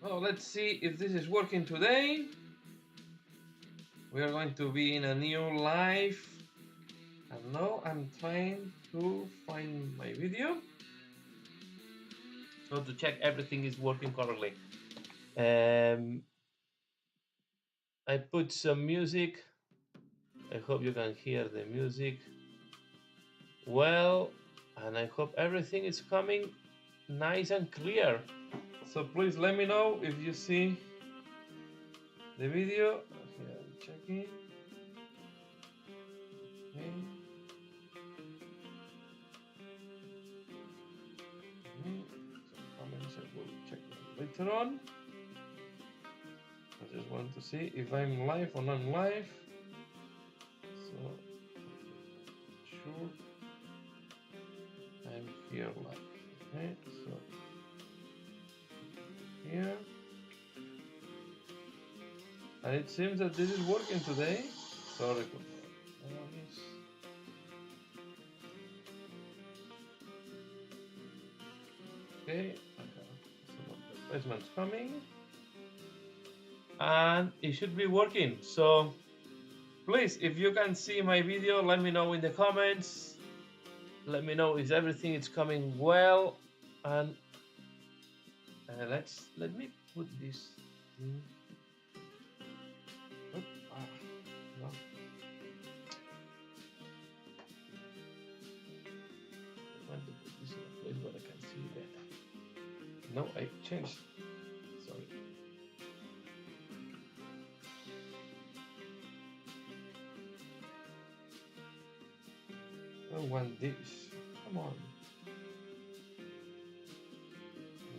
Well, let's see if this is working today. We are going to be in a new live. And now I'm trying to find my video. So to check everything is working correctly. I put some music. I hope you can hear the music well. And I hope everything is coming nice and clear. So please let me know if you see the video. Here I'm checking. Okay. Some comments I will check later on. I just want to see if I'm live or not live. So sure I'm here live. Okay, so here. And it seems that this is working today. Sorry for that. Okay, I have some advertisements coming. And it should be working. So please, if you can see my video, let me know in the comments. Let me know if everything is coming well. And let me put this in. No. I want to put this in a place where I can see better. No, I changed. Sorry. I don't want this. Come on.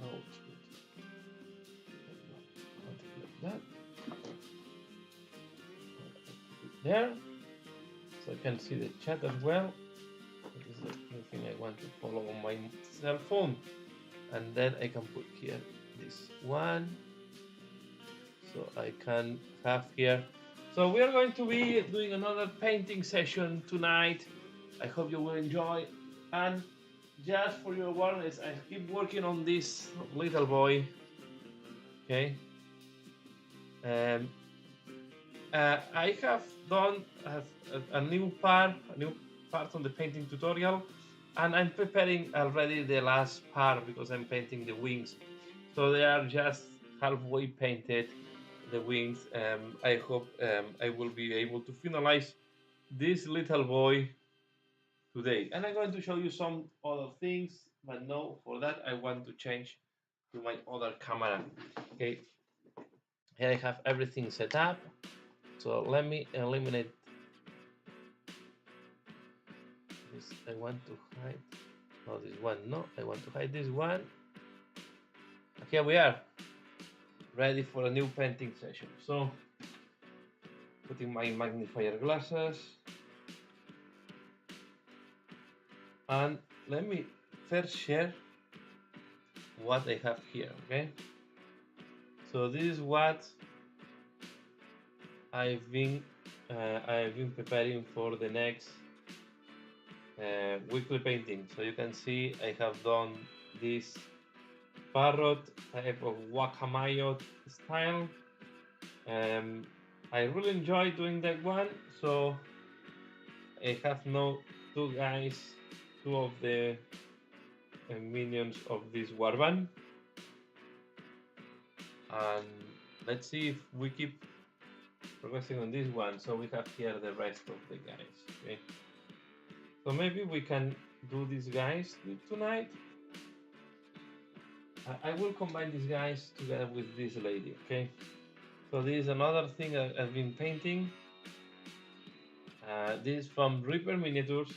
No, it's good. I want it like that. There. So I can see the chat as well. This is the thing I want to follow on my cell phone. And then I can put here this one. So I can have here. So we are going to be doing another painting session tonight. I hope you will enjoy. And just for your awareness, I keep working on this little boy. Okay. I have done a new part on the painting tutorial, and I'm preparing already the last part because I'm painting the wings. So they are just halfway painted, the wings. I hope I will be able to finalize this little boy today. And I'm going to show you some other things, but no, for that I want to change to my other camera. Okay, here I have everything set up. So let me eliminate this. I want to hide. No, this one. No, I want to hide this one. Here we are, ready for a new painting session. So, putting my magnifier glasses. And let me first share what I have here, okay? So this is what I've been preparing for the next weekly painting. So you can see I have done this parrot type of Wacamayo style. I really enjoy doing that one. So I have now two of the minions of this warband. And let's see if we keep progressing on this one. So we have here the rest of the guys. Okay. So maybe we can do these guys tonight. I will combine these guys together with this lady. Okay. So this is another thing I've been painting. This is from Reaper Miniatures,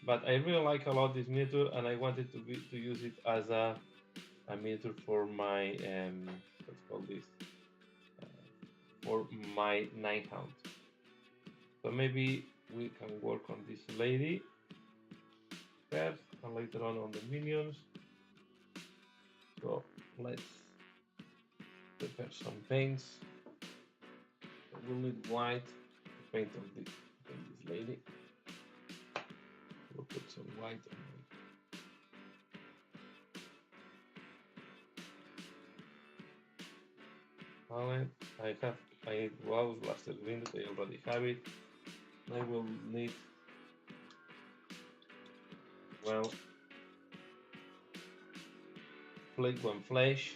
but I really like a lot this miniature, and I wanted to use it as a miniature for my let's call this for my Nighthaunt. So maybe we can work on this lady first, and later on the minions. So let's prepare some paints. We'll need white to paint on this lady. We'll put some white on it. palette. I need gloves, blaster green, I already have it. I will need, well, flake one flash.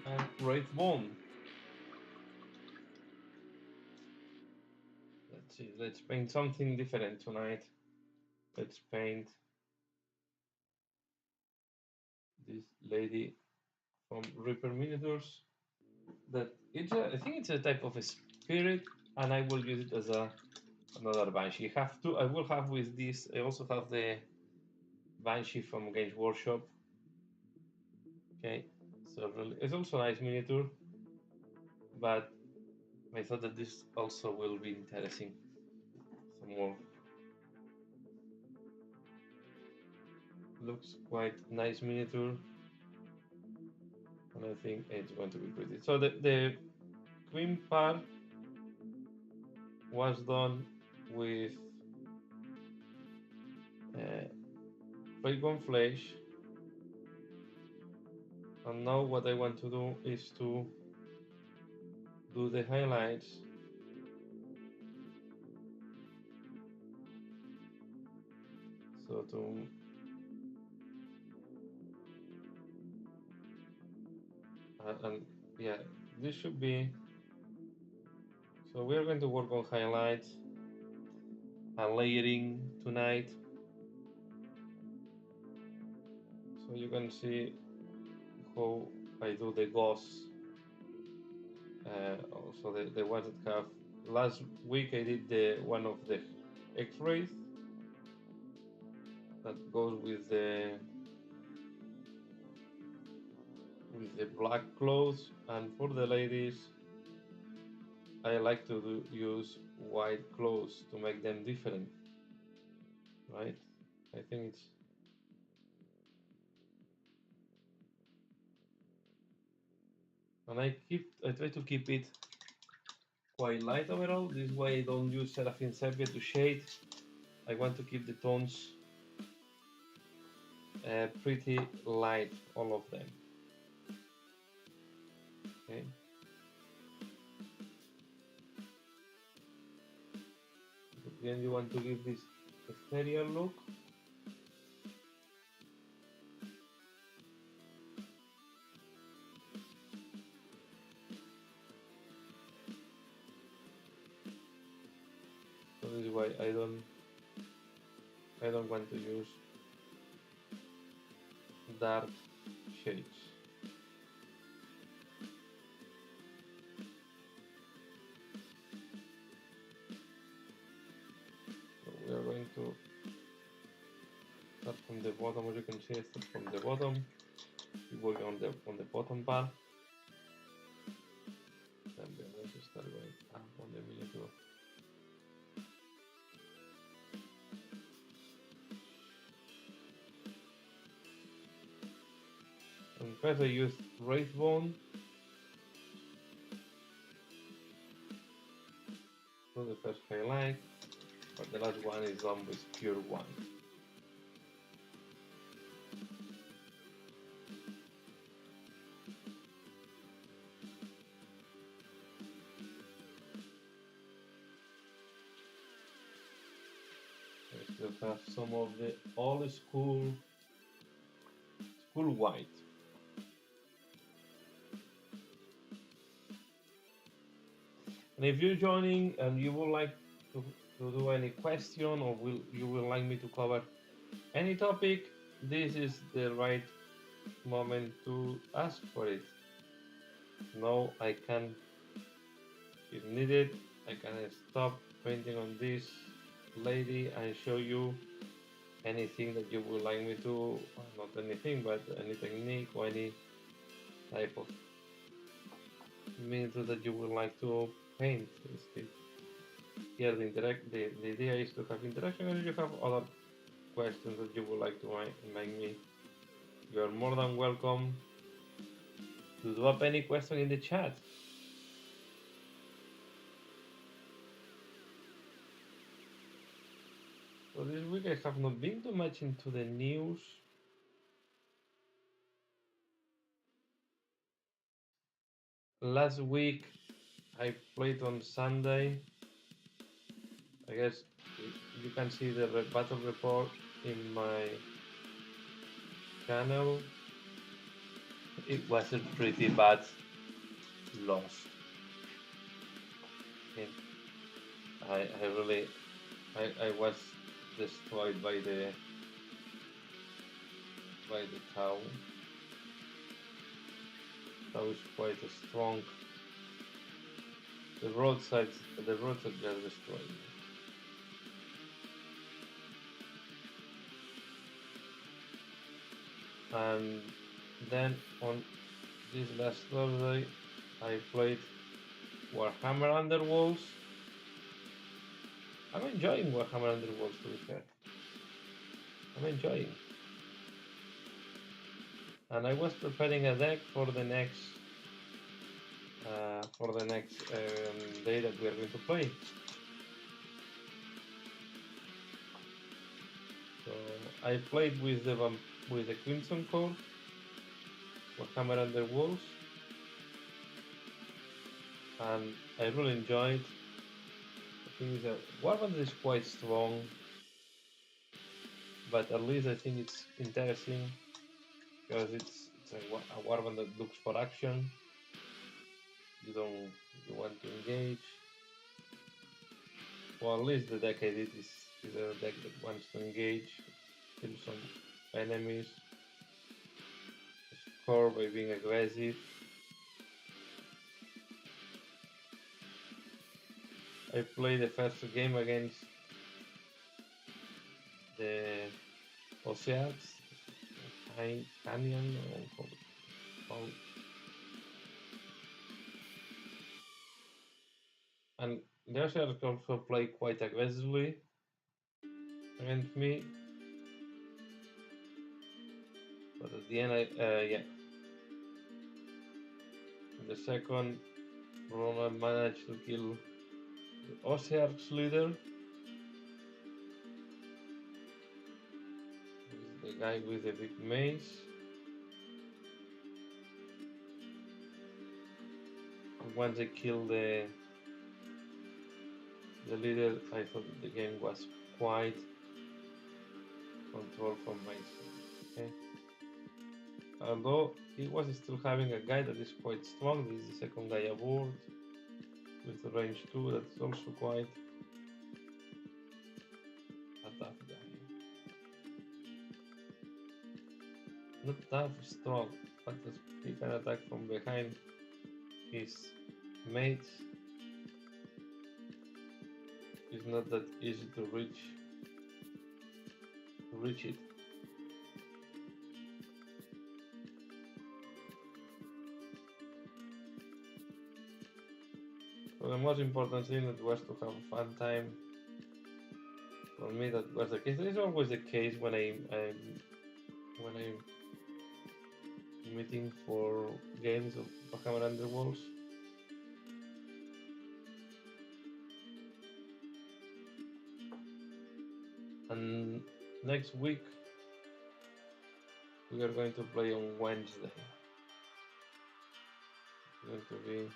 And Wraithbone. Let's see, let's paint something different tonight. Let's paint this lady from Reaper Miniatures. That I think it's a type of a spirit, and I will use it as another Banshee. I will have with this. I also have the Banshee from Games Workshop. Okay, so it's also a nice miniature, but I thought that this also will be interesting. Some more. Looks quite nice miniature, and I think it's going to be pretty. So the Queen part was done with Raycon Flash, and now what I want to do is to do the highlights. So and yeah, this should be. So we are going to work on highlights and layering tonight. So you can see how I do the ghosts. Also the ones that have. Last week I did the one of the X-rays that goes with the black clothes, and for the ladies I like to use white clothes to make them different, right? I think it's and I try to keep it quite light overall. This way I don't use Seraphim Sepia to shade. I want to keep the tones pretty light, all of them. Okay. Then you want to give this exterior look. So this is why I don't want to use dark shades. So we are going to start from the bottom. As you can see, I start from the bottom. We work on the bottom part. Then we are going to start going up on the miniature. And first I use Wraithbone. So the first highlight, but the last one is done with pure one. I still have some of the old school white. And if you're joining and you would like to do any question, or you will like me to cover any topic, this is the right moment to ask for it. No, I can, if needed, I can stop painting on this lady and show you anything that you would like me to, not anything, but any technique or any type of miniature that you would like to paint. Here the idea is to have interaction, and if you have other questions that you would like to make me, you are more than welcome to drop any question in the chat. So this week I have not been too much into the news. Last week I played on Sunday. I guess you can see the battle report in my channel. It was a pretty bad loss. I really I was destroyed by the town. That was quite a strong. The roadside just destroyed. And then on this last Thursday, I played Warhammer Underworlds. I'm enjoying Warhammer Underworlds, to be fair. I'm enjoying. And I was preparing a deck for the next day that we are going to play. So I played with the Crimson Core, Warhammer Underworlds, and I really enjoyed. I think the Warband is quite strong, but at least I think it's interesting because it's a Warband that looks for action. You want to engage. Well, at least the deck I did is a deck that wants to engage, kill some enemies, score by being aggressive. I played the first game against the Osearchs, Canyon, and the Osearchs also play quite aggressively against me. But at the end, in the second run, I managed to kill the Osearchs leader. The guy with the big mace. And once I killed the leader, I thought the game was quite controlled from my side. Okay. Although he was still having a guy that is quite strong. This is the second guy aboard with the range 2 that's also quite a tough guy. Not tough, strong, but he can attack from behind his mates. It's not that easy to reach it. So the most important thing was to have a fun time. For me, that was the case. It's always the case when I'm meeting for games of Warhammer Underworlds. And next week we are going to play on Wednesday. It's going to be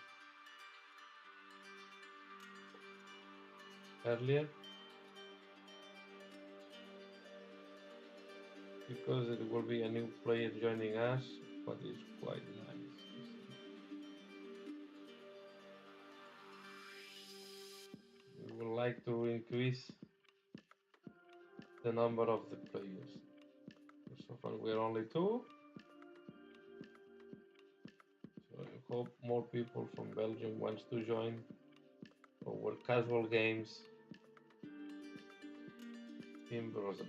earlier because it will be a new player joining us, but it's quite nice. We would like to increase the number of the players. So far we are only 2. So I hope more people from Belgium wants to join our casual games in Brussels.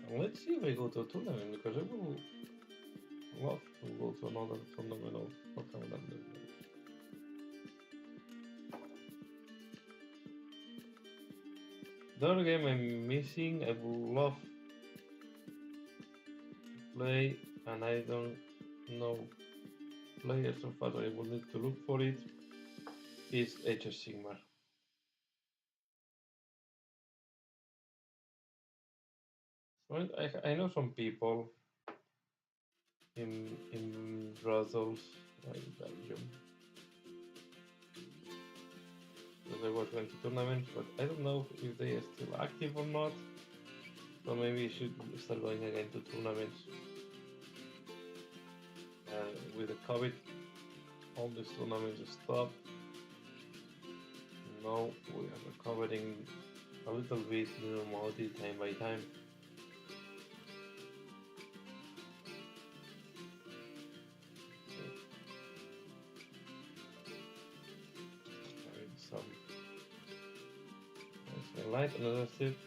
And let's see if I go to a tournament, because I will love to go to another tournament of Warhammer Underworlds. The other game I'm missing, I would love to play, and I don't know player so far I will need to look for it is Age of Sigmar. So I know some people in Brussels, in Belgium, because I was going to tournaments, but I don't know if they are still active or not. So maybe I should start going again to tournaments. With the COVID, all these tournaments stopped. Now we are recovering a little bit the normality time by time. Some nice light, another tip.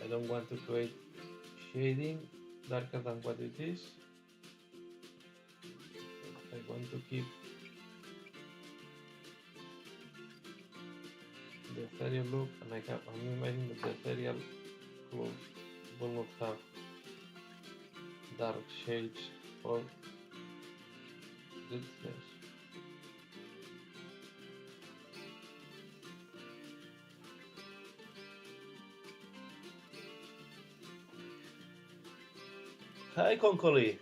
I don't want to create shading darker than what it is. I want to keep the ethereal look, and I'm imagining that the ethereal clothes will not have dark shades or glitziness. Hi, Concoli.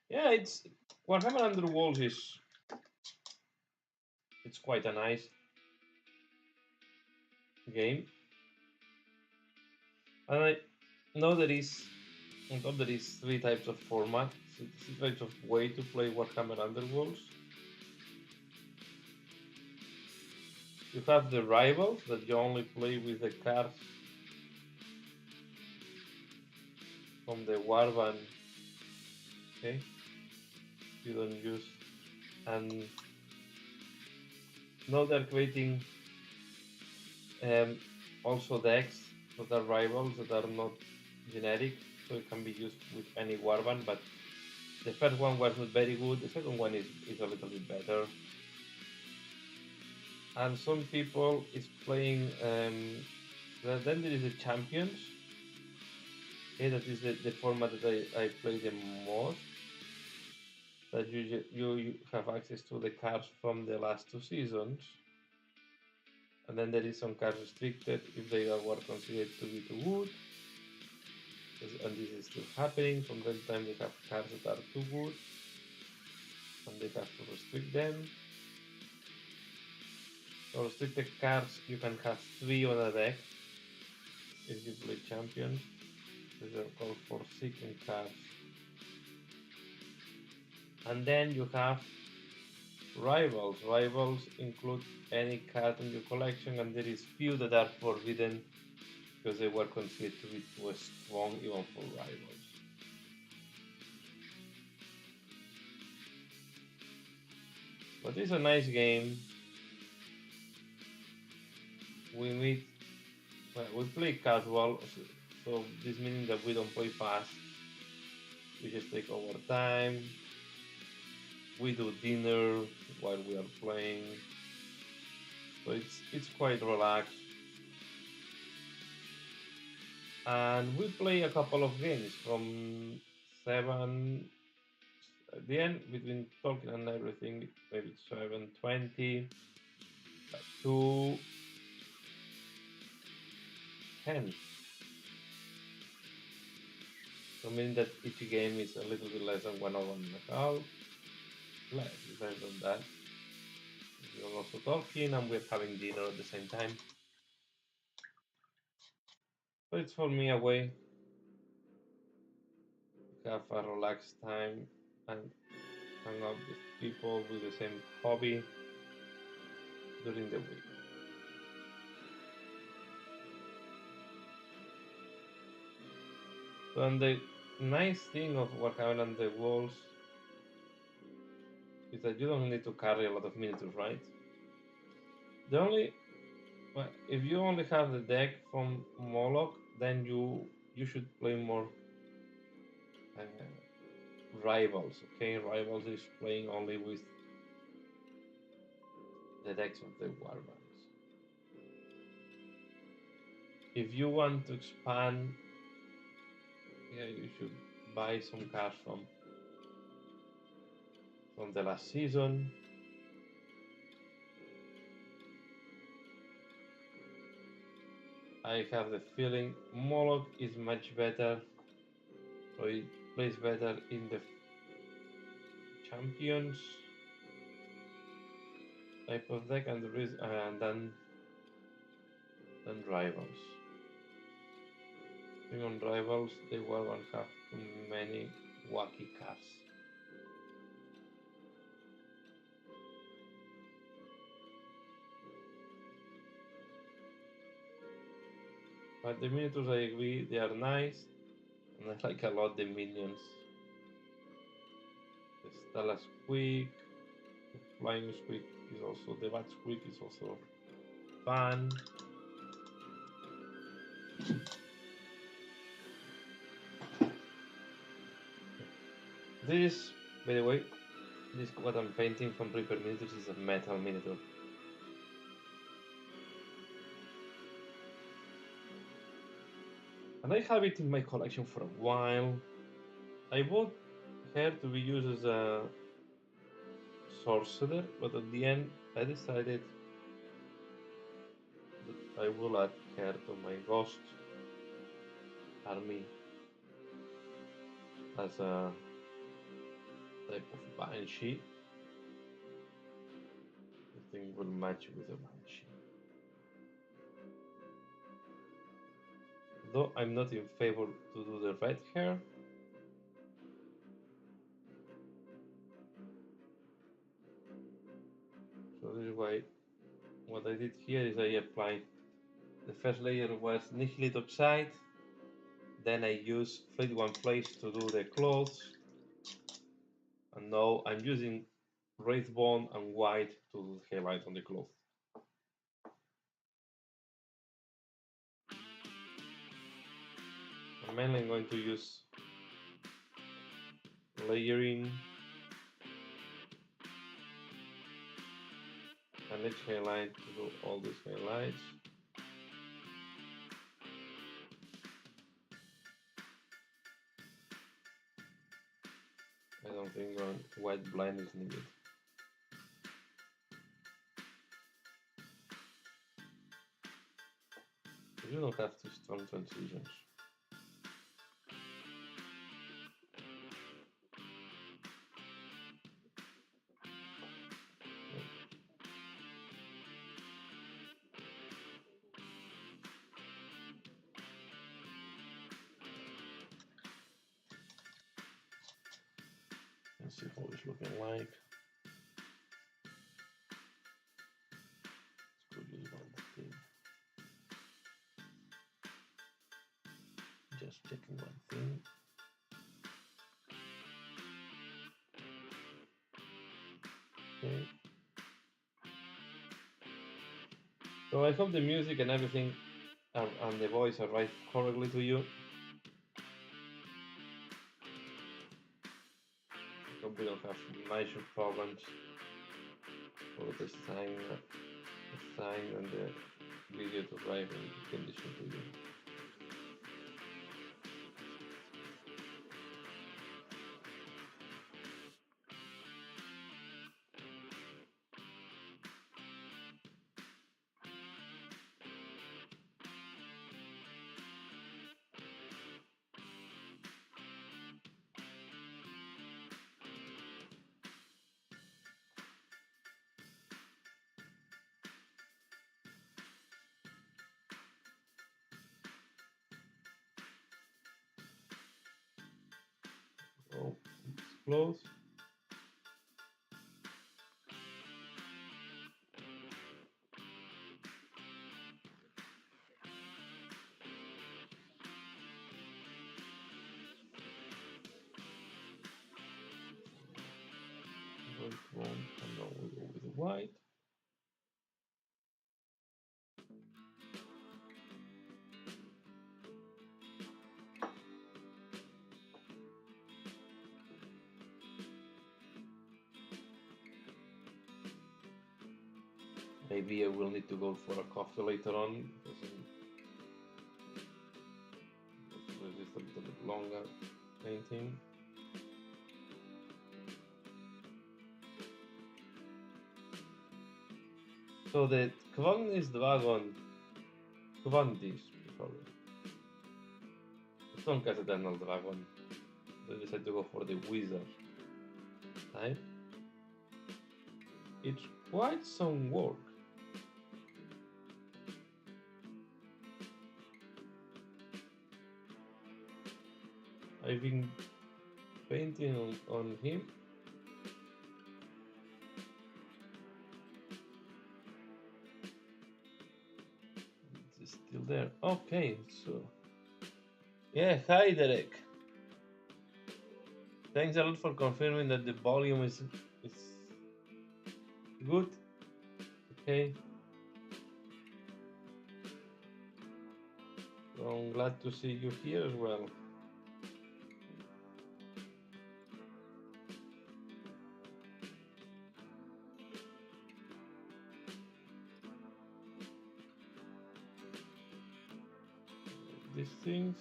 Yeah, it's Warhammer Underworld is it's quite a nice game, and I know there is three types of format, three types of way to play Warhammer Underworlds. You have the rivals that you only play with the cards from the Warband. Okay, you don't use, and now they're creating also decks that are rivals that are not generic, so it can be used with any Warband. But the first one was not very good. The second one is a little bit better. And some people is playing. Then there is the champions. Okay, that is the format that I play the most. That you have access to the cards from the last two seasons, and then there is some cards restricted if they were considered to be too good. And this is still happening. From time to time, they have cards that are too good, and they have to restrict them. So restricted cards, you can have 3 on a deck if you play champions. These are called Forsaken cards. And then you have rivals. Rivals include any card in your collection, and there is few that are forbidden because they were considered to be too strong even for rivals. But it's a nice game. We meet, we play casual, so this means that we don't play fast. We just take our time. We do dinner while we are playing, so it's quite relaxed. And we play a couple of games from 7 at the end between talking and everything, maybe 7:20 to 10. So meaning that each game is a little bit less than 1 hour and a half. Less, depends on that. We're also talking and we're having dinner at the same time. So it's for me a way to have a relaxed time and hang out with people with the same hobby during the week. So and the nice thing of Warhammer and the Wolves is that you don't need to carry a lot of miniatures, right? The only if you only have the deck from Moloch, then you should play more Rivals. Okay, Rivals is playing only with the decks of the Warbands. If you want to expand, yeah, you should buy some cards from the last season. I have the feeling Moloch is much better, so it plays better in the champions type of deck and than rivals. Being on rivals, they won't have too many wacky cards. But the miniatures, I agree, they are nice, and I like a lot the minions. The Stella Squeak, the Flying Squeak is also, the Bat Squeak is also fun. This, by the way, this what I'm painting from Reaper Miniatures is a metal miniature. And I have it in my collection for a while. I bought her to be used as a sorcerer, but at the end I decided that I will add her to my ghost army as a type of banshee. I think will match with a banshee. Though I'm not in favor to do the red hair. So this is why what I did here is I applied the first layer was Nihilate Oxide, then I used Fleet One Place to do the clothes, and now I'm using Wraithbone and White to do the highlight on the cloth. I'm mainly going to use layering and each highlight to do all these highlights. I don't think white blind is needed. You don't have to strong transitions. Let's see how it's looking like. Let's go use one thing. Just checking one thing. Okay. So I hope the music and everything and the voice arrive correctly to you. I hope we don't have major problems for the sign and the video to arrive in condition to you. So it's close. Wrong, and now we go with the white. Maybe I will need to go for a coffee later on because it's a little bit longer painting. So the Kvognis Dragon, Kvandis, sorry. Don't get Eternal Dragon. So I decided to go for the Wizard type. It's quite some work. I've been painting on him. It's still there. Okay, so yeah, hi Derek. Thanks a lot for confirming that the volume is good. Okay. So I'm glad to see you here as well. These things.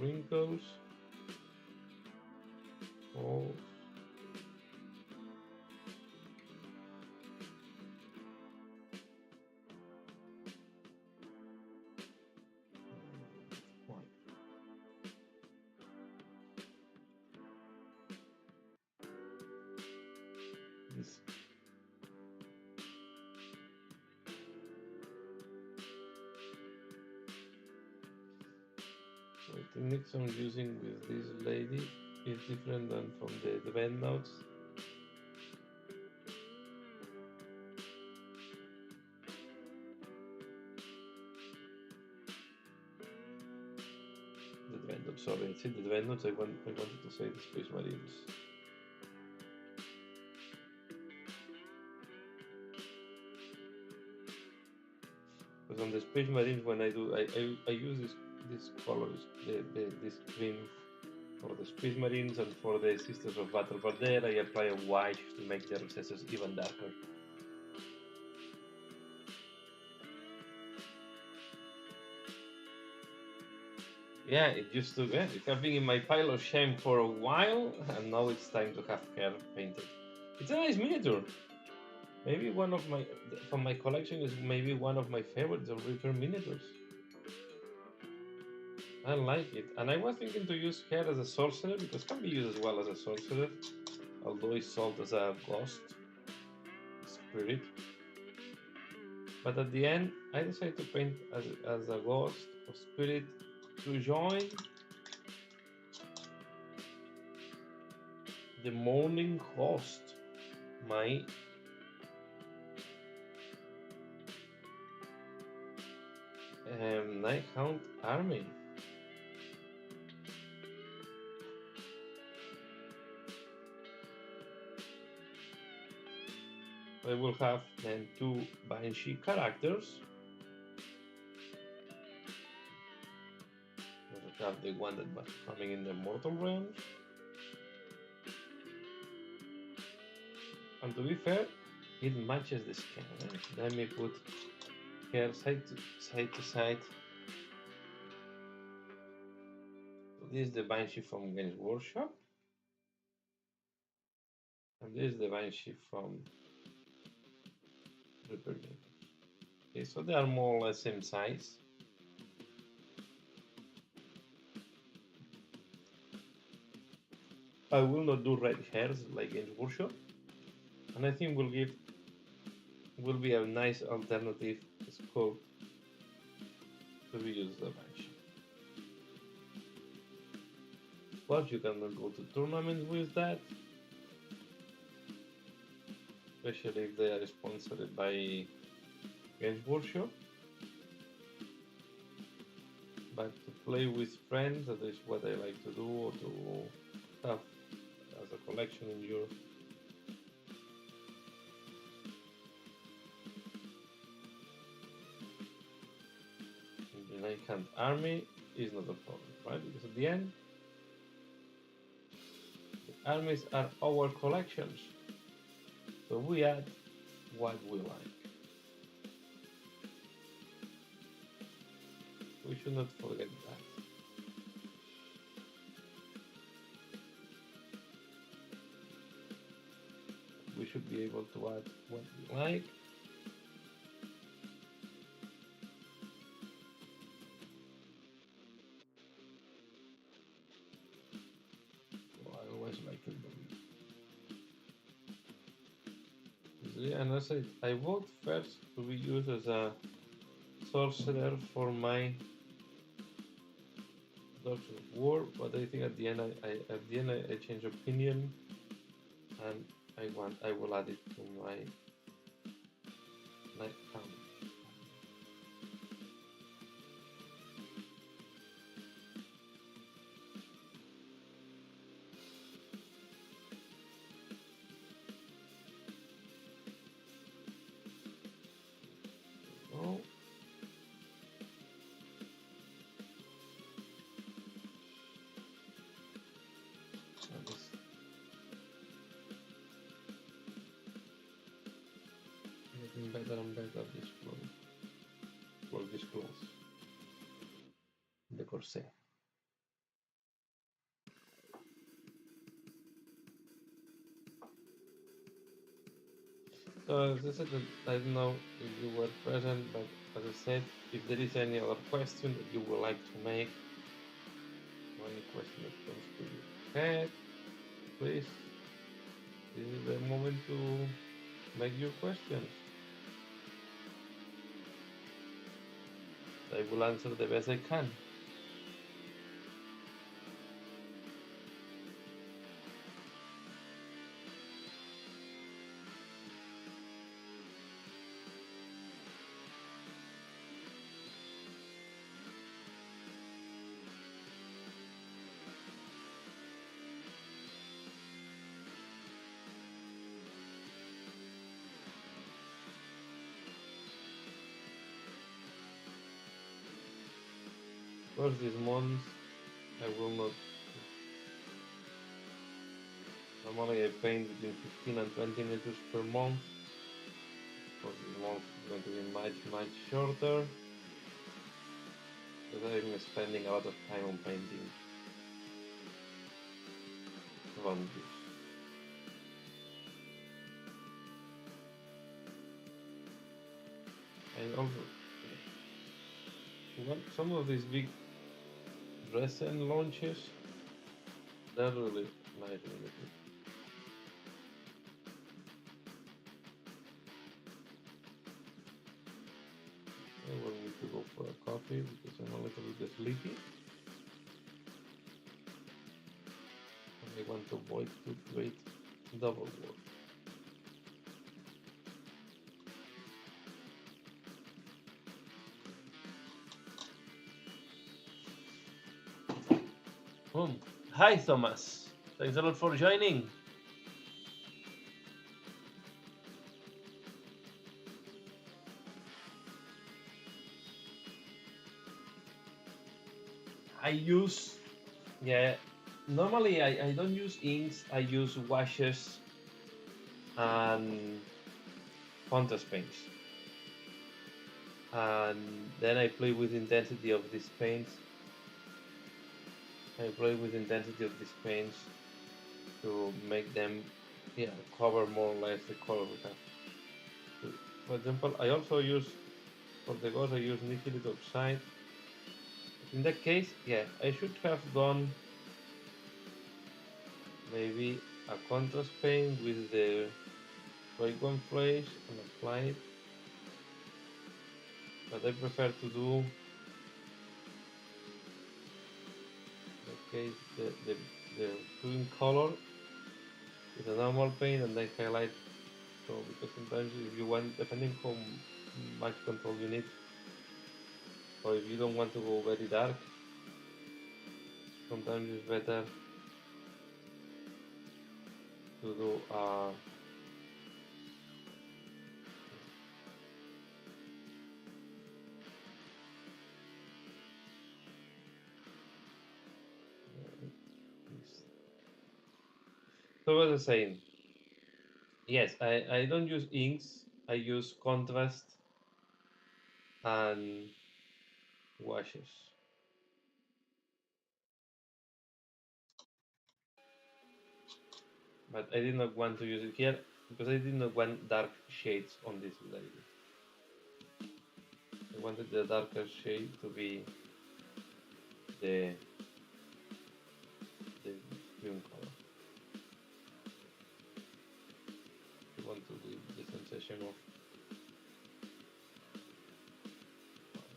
Wrinkles. Holes. This. So the techniques I'm using with this lady is different than from the band notes. The band notes, sorry, I said the band notes, I wanted to say the Space Marines. Because on the Space Marines, when I do, I use this colors, this green for the Space Marines, and for the Sisters of Battle Valdera, I apply a white to make the recesses even darker. Yeah, it used to. Yeah, it has been in my pile of shame for a while, and now it's time to have her painted. It's a nice miniature. Maybe one of my from my collection is maybe one of my favorites of Reaper miniatures. I like it, and I was thinking to use her as a sorcerer because it can be used as well as a sorcerer, although it's sold as a ghost spirit. But at the end, I decided to paint as a ghost or spirit to join the Mourning Host, my Nighthound army. I will have then two Banshee characters. I have the one that was coming in the Mortal Realms. And to be fair, it matches the skin. Let me put here side to side. So this is the Banshee from Games Workshop. And this is the Banshee from Reaper Games. Okay, so they are more or less same size. I will not do red hairs like Games Workshop, and I think will be a nice alternative scope to reuse the Banshee. But you cannot go to tournaments with that, especially if they are sponsored by Games Workshop. But to play with friends, that is what I like to do, or to have as a collection in Europe. The Nighthand army is not a problem, right? Because at the end, the armies are our collections, so we add what we like. We should not forget that. We should be able to add what we like. Well, I always like it. And I said, I vote first to be used as a sorcerer for my Doctor of War, but I think at the end I change opinion, and I will add it to my night army. Oh. Getting better and better this close. Well, this close. The Corsair. So as I said, I don't know if you were present, but as I said, if there is any other question that you would like to make, or any question that comes to your head, please, this is the moment to make your questions. I will answer the best I can. Of course, this month I will not. Normally, I paint between 15 and 20 meters per month. For this month, it's going to be much shorter because I'm spending a lot of time on painting advantage. And also, some of these big recent launches, they're really nice. I will need to go for a coffee because I'm a little bit sleepy. And I want to avoid to create double work. Hi, Thomas. Thanks a lot for joining. I use, yeah, normally I don't use inks, I use washes and contrast paints. And then I play with intensity of these paints. I play with intensity of these paints to make them, yeah, cover more or less the color we have. So, for example, I also use, for the ghost, I use Nihilite Oxide. In that case, yeah, I should have done maybe a contrast paint with the Raygun Flash and apply it. But I prefer to do case the green color is a normal paint and then highlight. So because sometimes if you want, depending how much control you need, or if you don't want to go very dark, sometimes it's better to do So what I was saying, yes, I don't use inks. I use contrast and washes. But I did not want to use it here because I did not want dark shades on this lady. I wanted the darker shade to be the green color. I want to give the sensation of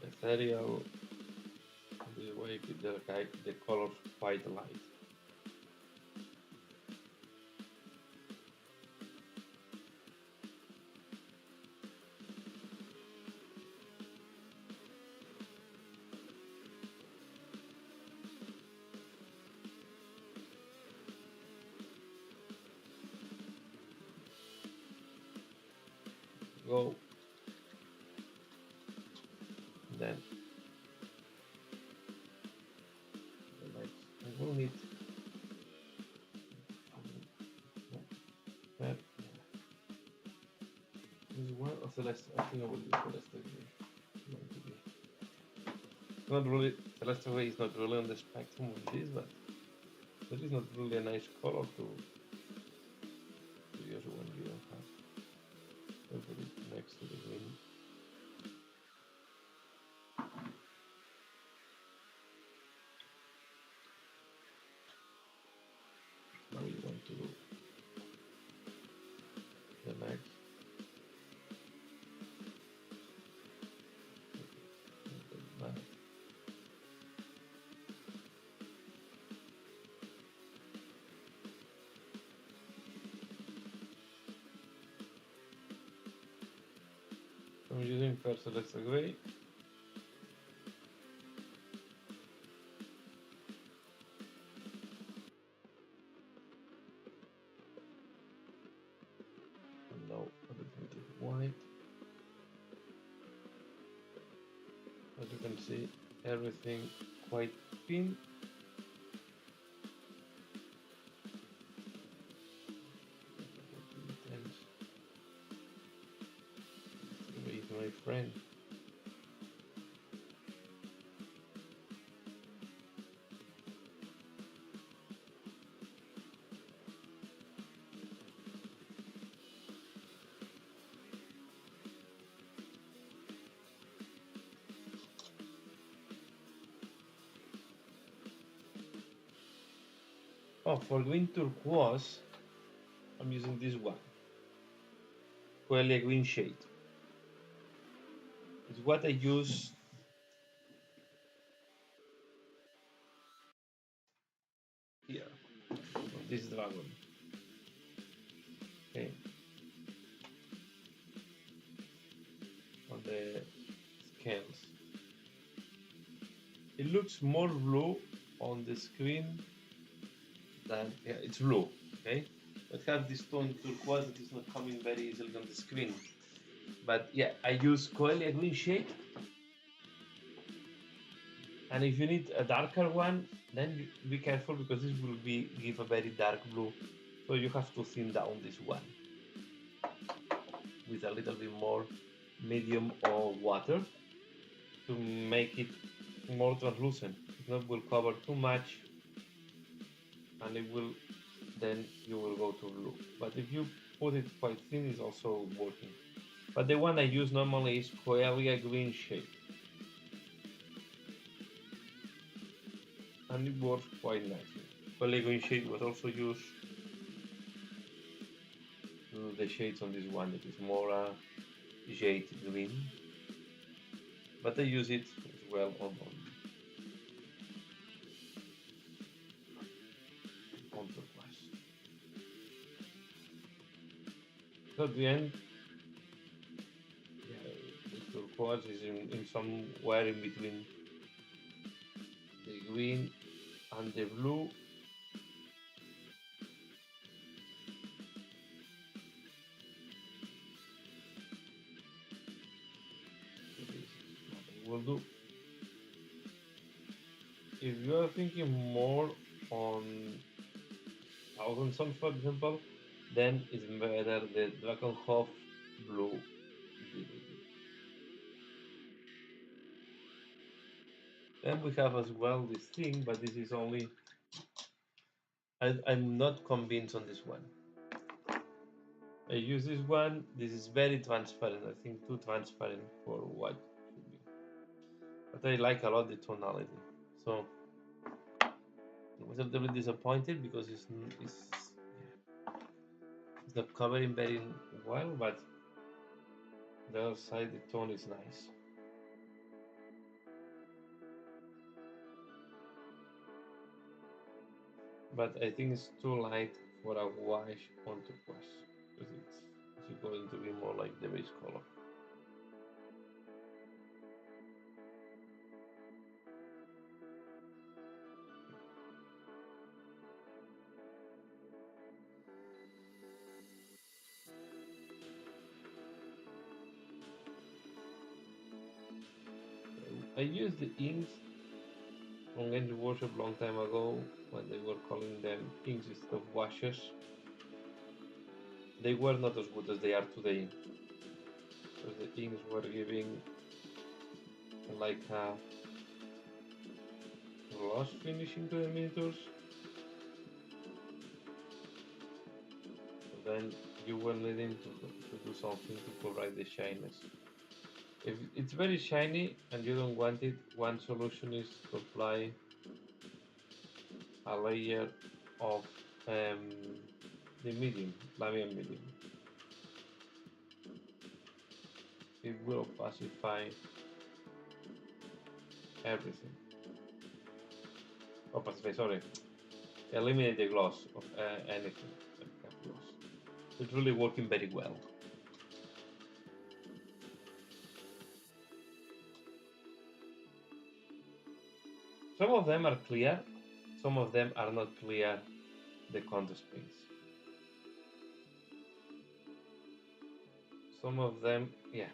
ethereal. This way keep the colors quite light. Go. Then the next I will need that. This one of Celeste. I think I will use Celeste Gray. Going to be. Not really. Celeste Gray is not really on the spectrum of this, but it is not really a nice color to use when you don't have. I'll put it next to the green. Now you want to do the next. I'm using first Celeste Gray. And now a little bit of white. As you can see, everything quite thin. Intense. With my friend. Oh, for green turquoise, I'm using this one. Quelea green shade. It's what I use here on this dragon. Okay. On the scales. It looks more blue on the screen than, yeah, it's blue, okay? But have this tone turquoise that is not coming very easily on the screen. But yeah, I use Quelea green shade. And if you need a darker one, then be careful because this will give a very dark blue. So you have to thin down this one with a little bit more medium or water to make it more translucent. If not, will cover too much, and it will then you will go to blue. But if you put it quite thin, it's also working. But the one I use normally is Quelea green shade, and it works quite nicely. Quelea green shade was also used the shades on this one that is more jade green, but I use it as well on turquoise. So at the end, yeah, the turquoise is in somewhere in between the green and the blue. Will do. If you are thinking more on Autumn, for example, then it's better the Drakenhof blue. Then we have as well this thing, but this is only. I'm not convinced on this one. I use this one. This is very transparent. I think too transparent for what should be. But I like a lot the tonality. So I was a little bit disappointed because it's not covering very well, but the other side the tone is nice. But I think it's too light for a wash on turquoise because it's going to be more like the base color. I used the inks from Genji Workshop long time ago when they were calling them inks instead of washes. They were not as good as they are today. Because the inks were giving like a gloss finishing to the miniatures. Then you were needing to do something to correct the shyness. If it's very shiny and you don't want it, one solution is to apply a layer of the medium, Lamian medium. It will pacify everything. Oh, pacify, sorry. Eliminate the gloss of anything. Gloss. It's really working very well. Some of them are clear, some of them are not clear, the contest pins. Some of them, yeah,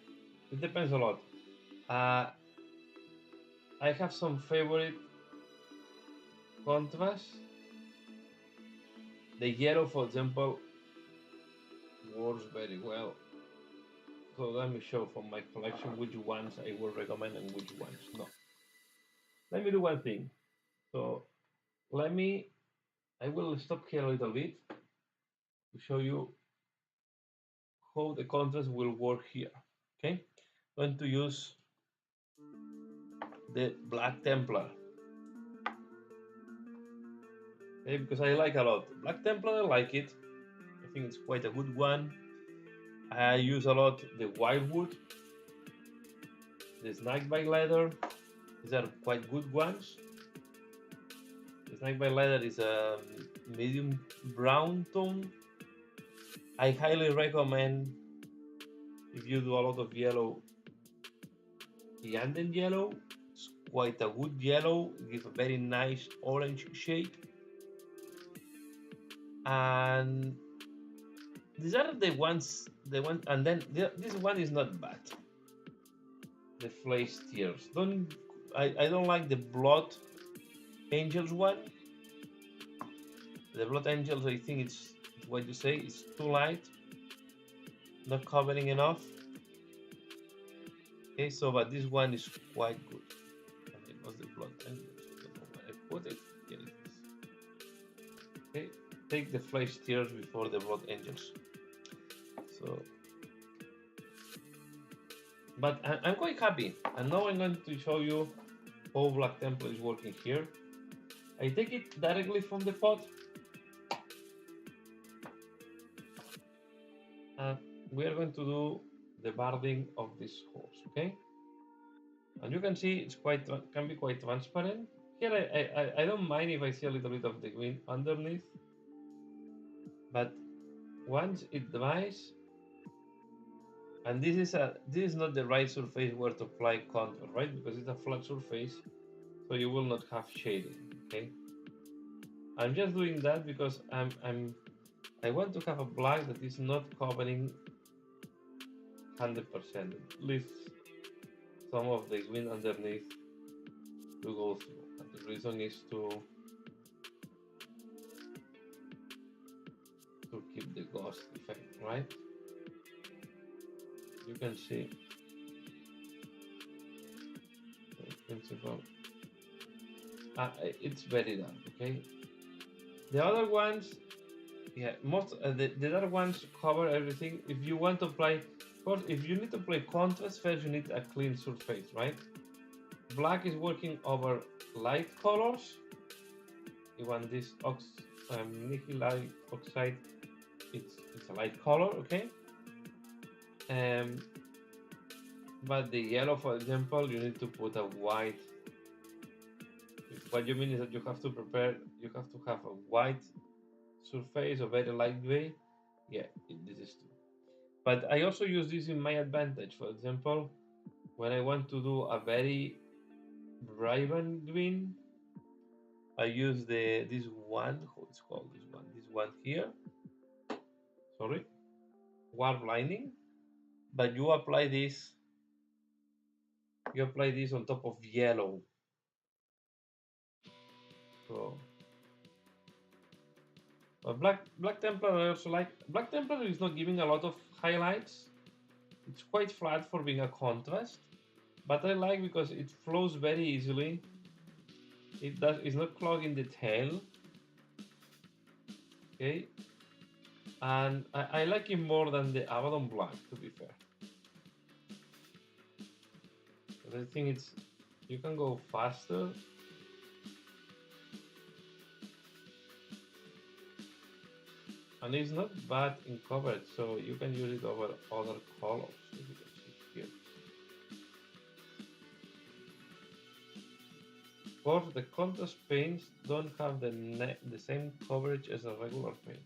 it depends a lot. I have some favorite contrasts. The yellow, for example, works very well. So let me show from my collection which ones I would recommend and which ones not. Let me do one thing. So I will stop here a little bit to show you how the contrast will work here. Okay, I'm going to use the Black Templar. Okay, because I like a lot. Black Templar, I like it. I think it's quite a good one. I use a lot the Wildwood, the Snakebite Leather. These are quite good ones. The Snakebite Leather is a medium brown tone. I highly recommend, if you do a lot of yellow, the Anden Yellow. It's quite a good yellow. It gives a very nice orange shade. And these are the ones, and then this one is not bad. The Flash Tears. I don't like the Blood Angels one. The Blood Angels, I think it's what you say, it's too light, not covering enough. Okay, so but this one is quite good. And it was the Blood Angels. I don't know where I put it. Here it is. Okay, take the Flash Tears before the Blood Angels. So, but I'm quite happy, and now I'm going to show you how Black Templar is working here. I take it directly from the pot. And we are going to do the barding of this horse, okay? And you can see it's can be quite transparent. Here I don't mind if I see a little bit of the green underneath, but once it dries, and this is not the right surface where to apply contour, right? Because it's a flat surface, so you will not have shading, okay? I'm just doing that because I want to have a black that is not covering 100%. It leaves some of the green underneath to go through. And the reason is to ghost effect, right? You can see the principle. It's very dark, okay? The other ones, yeah, most the other ones cover everything. If you want to apply, first, if you need to apply contrast, first you need a clean surface, right? Black is working over light colors. You want this nickel light oxide. It's a light color, okay? Um, but the yellow, for example, you need to put a white. What you mean is that you have to have a white surface, a very light gray. Yeah, this is true. But I also use this in my advantage. For example, when I want to do a very vibrant green, I use this one. How it's called this one? This one here. Sorry, warp lining. But you apply this. You apply this on top of yellow. So, but Black Templar I also like. Black Templar is not giving a lot of highlights. It's quite flat for being a contrast, but I like because it flows very easily. It's not clogging the tail. Okay, and I like it more than the Abaddon Black, to be fair. But I think you can go faster. And it's not bad in coverage, so you can use it over other colors, as you can see here. Of course, the contrast paints don't have the same coverage as a regular paint.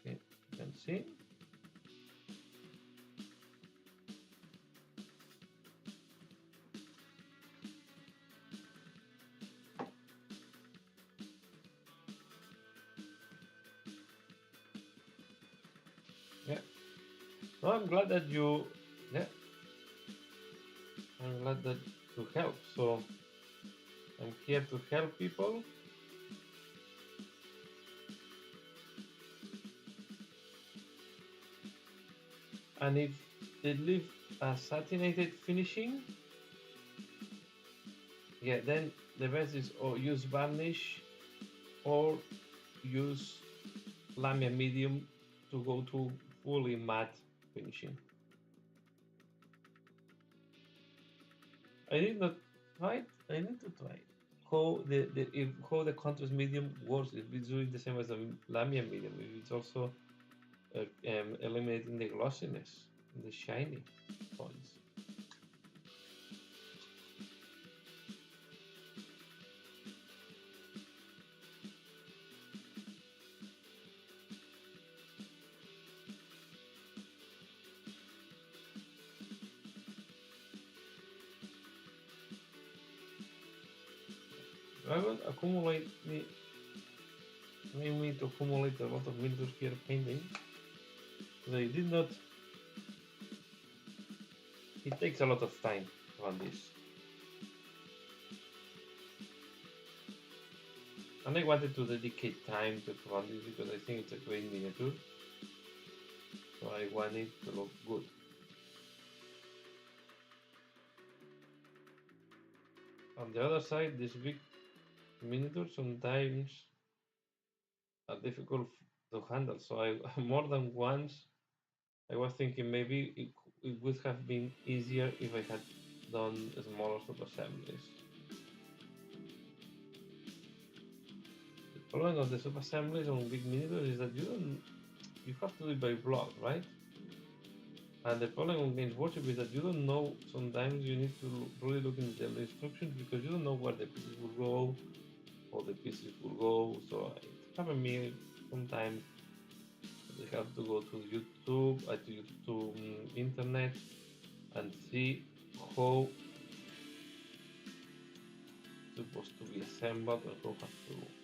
Okay, you can see. Yeah. No, I'm glad that you. Yeah. I'm glad that to help. So I'm here to help people. And if they leave a satinated finishing, yeah, then the best is or use varnish or use Lamia medium to go to fully matte finishing. I did not try it. I need to try how the contrast medium works. If it's doing the same as the Lamia medium, if it's also eliminating the glossiness, the shiny points. Dragon accumulate me made me to accumulate a lot of miniatures here painting. They did not. It takes a lot of time on this. And I wanted to dedicate time to run this because I think it's a great miniature. So I want it to look good. On the other side, these big miniatures sometimes are difficult to handle. So I more than once I was thinking maybe it would have been easier if I had done smaller sub-assemblies. The problem of the sub-assemblies on big miniatures is that you have to do it by block, right? And the problem on Games Workshop is that you don't know, sometimes you need to really look into the instructions because you don't know where the pieces will go, or the pieces will go. So it happened me sometimes they have to go to YouTube, to internet, and see how it's supposed to be assembled and how has to look.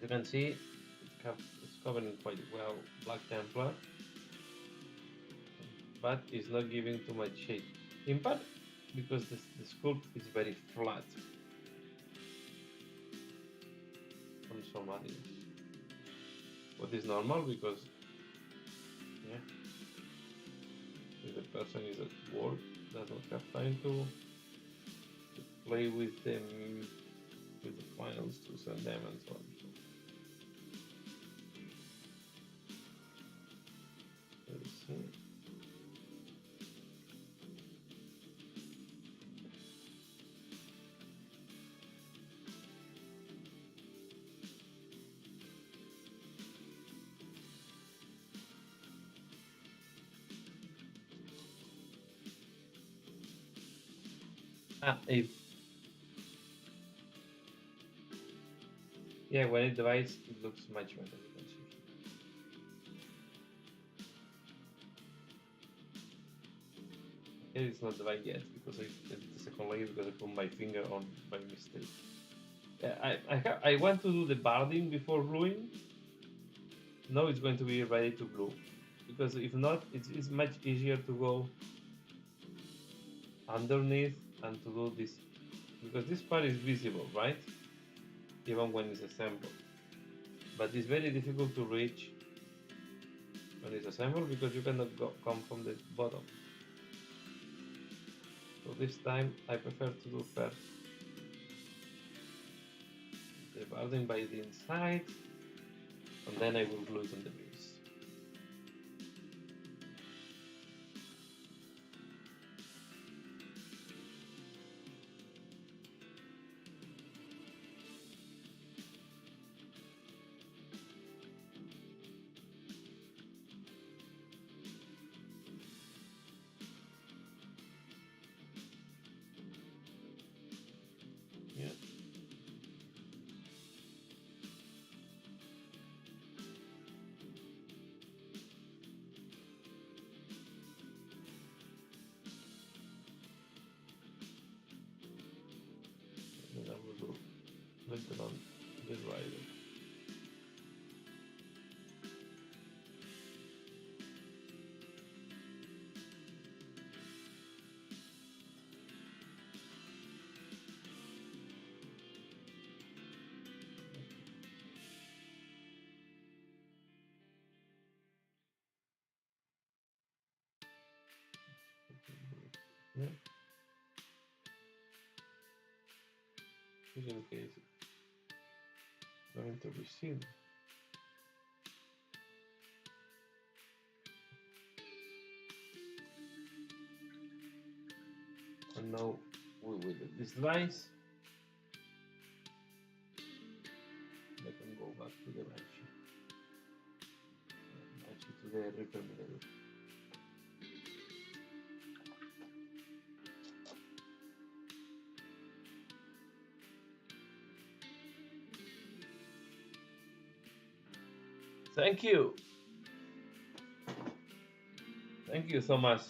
You can see it's covering quite well Black Templar, but it's not giving too much shade. In part because the sculpt is very flat. on some areas. What is normal because yeah, if the person is at work, does not have time to play with them, with the files to send them and so on. So let's see. If yeah, when it divides, it looks much better. You can see. Here it's not divided yet because I did the second layer because I put my finger on by mistake. Yeah, I want to do the barding before gluing. Now it's going to be ready to glue because if not, it's much easier to go underneath and to do this because this part is visible, right? Even when it's assembled, but it's very difficult to reach when it's assembled because you cannot come from the bottom. So this time I prefer to do first the barding by the inside and then I will glue it on the base. Yeah. And then I will do later on the rider. Yeah. Just in case it's going to be seen. And now we will this device. I can go back to the Banshee. Banshee to the Reaper middle. Thank you. Thank you so much.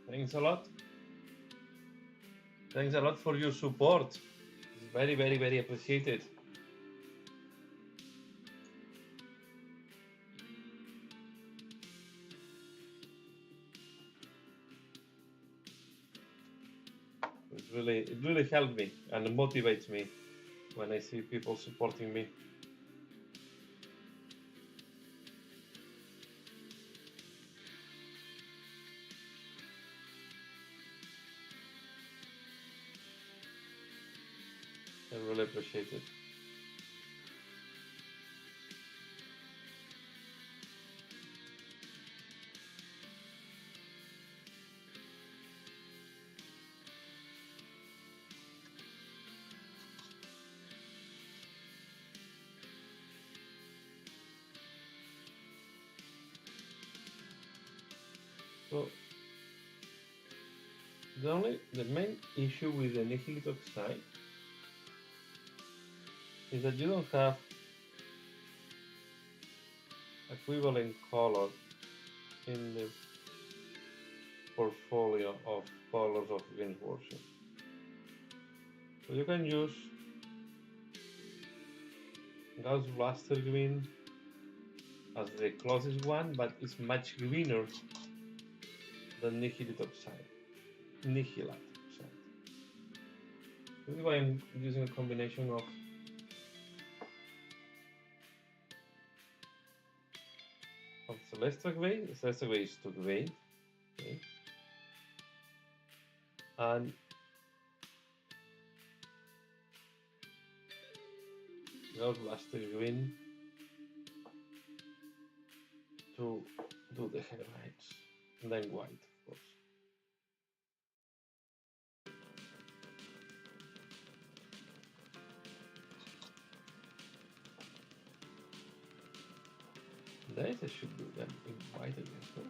Thanks a lot. Thanks a lot for your support. It's very, very, very appreciated. It really helped me and motivates me when I see people supporting me. I really appreciate it. So the main issue with the Nihilite Oxide is that you don't have equivalent color in the portfolio of colors of Games Workshop. So you can use Gauss Blaster Green as the closest one, but it's much greener than Nihilite Oxide. Nihilite Oxide. This is why I'm using a combination of Celestial Gray. Celestial Gray is 2 gray. Okay. And now Blaster Green to do the highlights. And then white, of course. This I should do them in white again. So.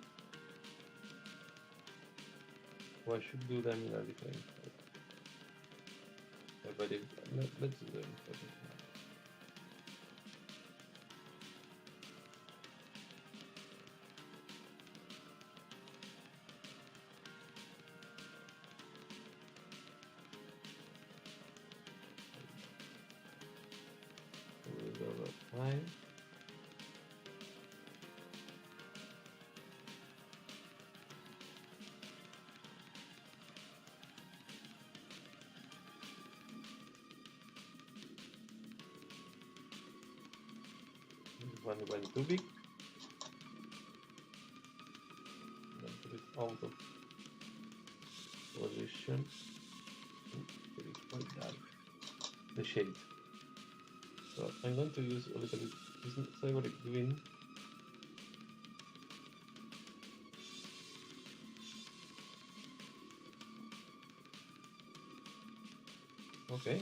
Or I should do them in a different way. Yeah, but let's do them for this now. We'll go over time. One went too big. Then put it out of position. It is quite dark. The shade. So I'm going to use a little bit Cyberic Green. Okay.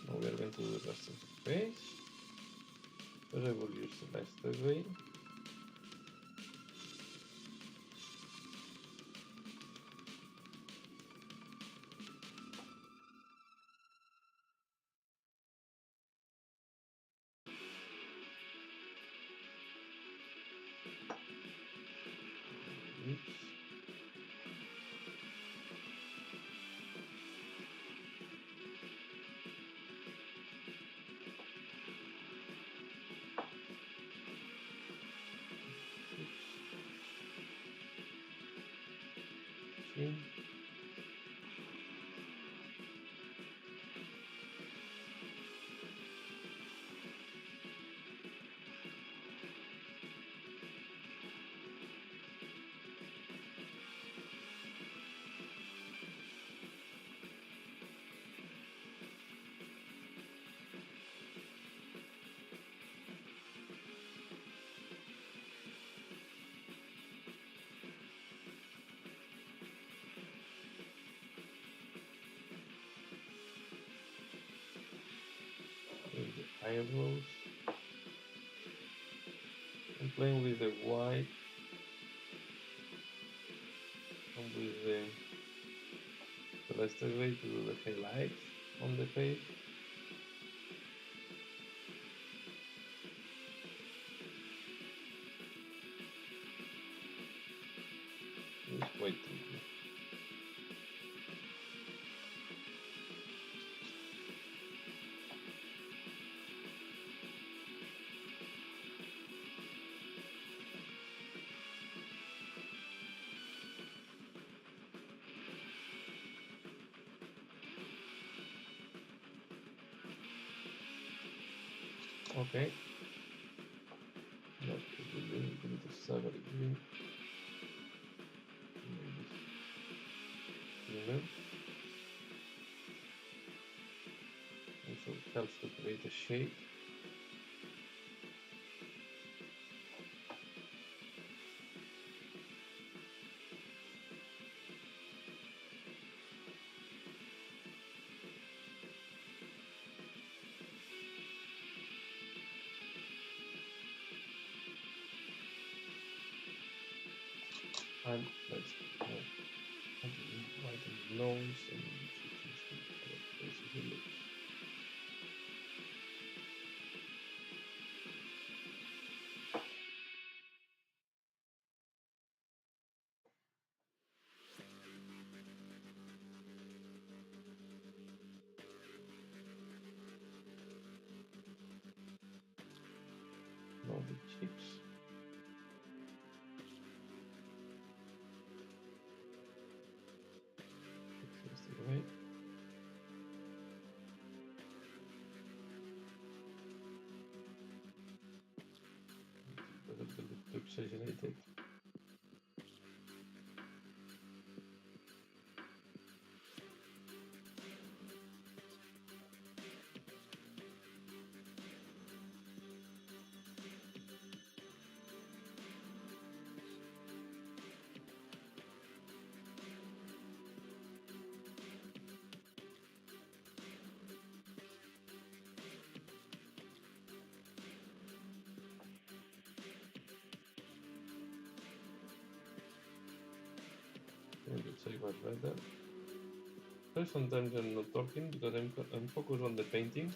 Now we are going to do the rest of the face. First I will use Celestial Gray. Oops. Chin. With the eyebrows. I'm playing with the white and with the Celestial Gray to do the highlights on the face. It's quite tricky. Okay. Now we will do a little bit of Cyberic Green. Maybe thinner. Also helps to create a shade. And let's whiten the nose and basically look. Now the cheeks. oxygenated. And it's like much better. So sometimes I'm not talking because I'm focused on the painting.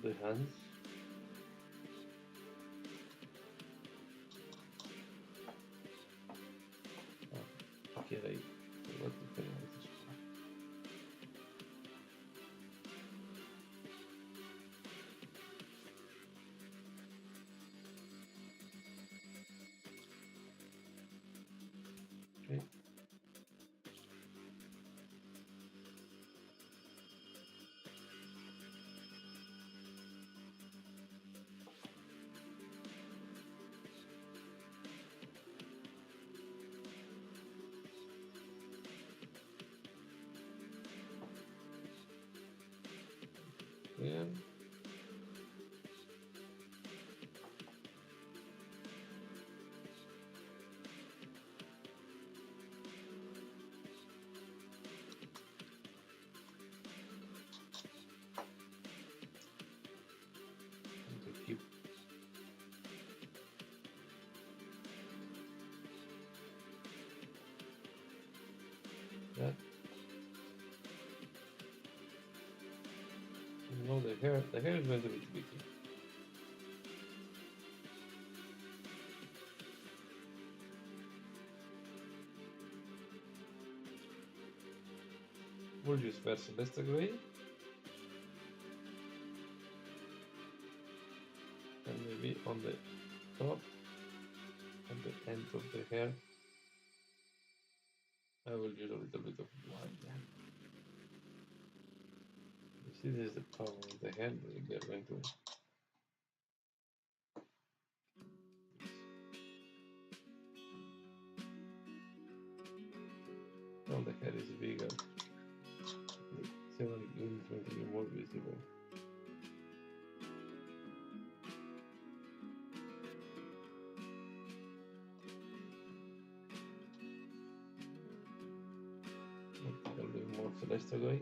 The hands. Okay, I forgot to finish this part. Okay. Yeah. And to keep that. No, the hair is going to be tricky. We'll use first Celeste Gray. And maybe on the top and the end of the hair, I will use a little bit of white. You see, this is the problem with the hair. We are going to. Now the hair is bigger. The seven is going to be more visible. A little bit more Celeste Gray.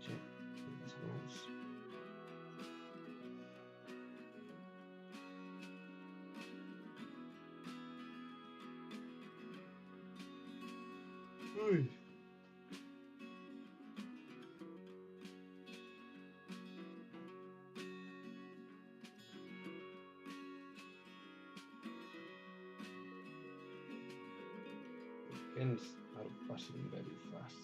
Check these ones. Uy. The pens are passing very fast.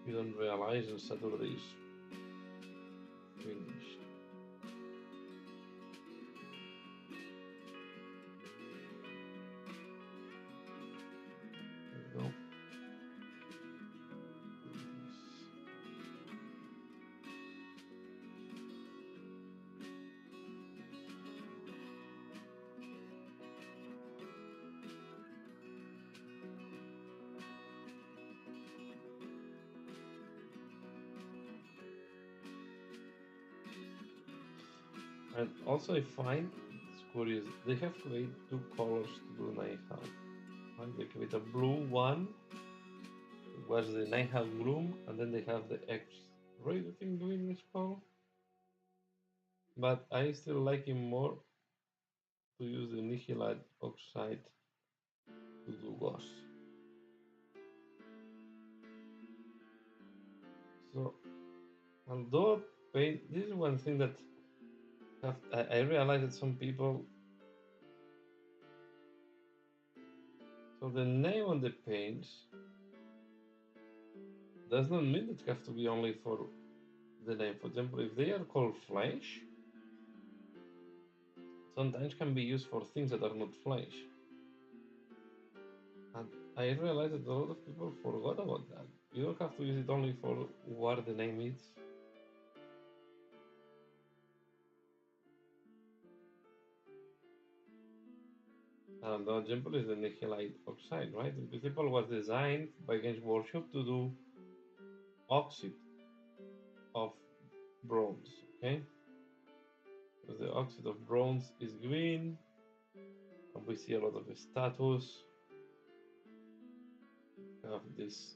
You don't realize on Saturday is finished. There we go. And also I find it's curious, they have created two colors to do Nighthawk. One, they create a blue one, was the Nighthawk Bloom, and then they have the X-ray, I think doing this called. But I still like it more to use the Nihilite Oxide to do Ghost. So, although paint, this is one thing that I realize that some people. So the name on the page does not mean that it has to be only for the name. For example, if they are called flesh, sometimes can be used for things that are not flesh. And I realized that a lot of people forgot about that. You don't have to use it only for what the name is. And the example is the Nihilite oxide, right? The principle was designed by Games Workshop to do oxide of bronze, okay? So the oxide of bronze is green, and we see a lot of status. We have this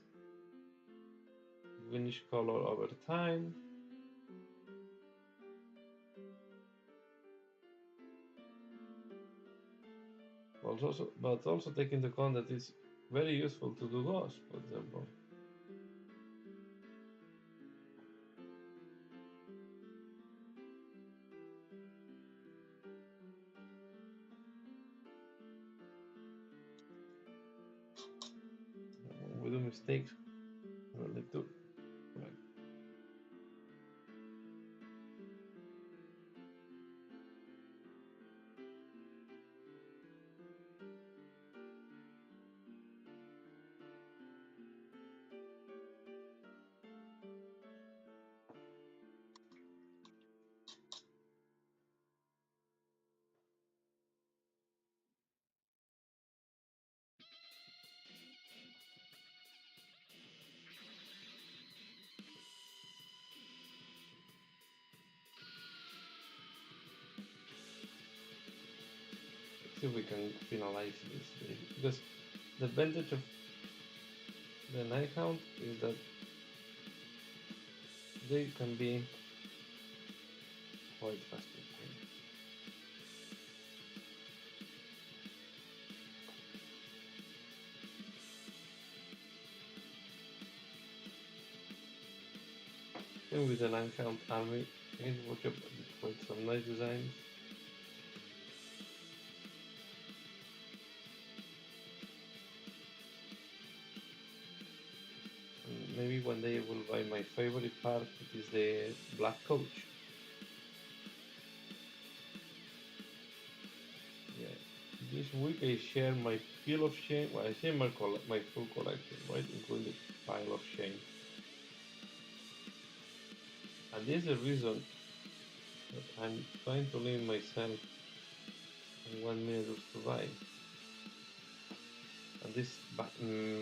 greenish color over time. But also take into account that it's very useful to do those, for example. We do mistakes, we need to correct. See if we can finalize this because the advantage of the night count is that they can be quite fast. And with the night count army, Games Workshop did quite some nice designs. And maybe one day I will buy my favorite part, it is the black coach. Yeah. This week I share my pile of shame. Well, I share my full collection, right, including the pile of shame. And this is the reason that I'm trying to limit myself in 1 minute to buy. And this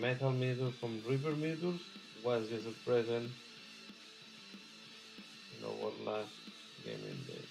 metal meter from River Meters was just a present in our last gaming day.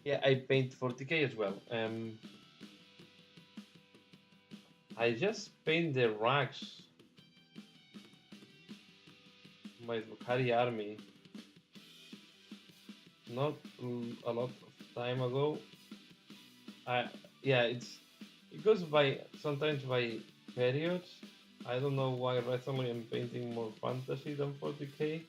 Yeah, I paint 40k as well. I just paint the racks. My Bukhari army. Not a lot of time ago. Yeah, it goes by sometimes by periods. I don't know why recently I'm painting more fantasy than 40k.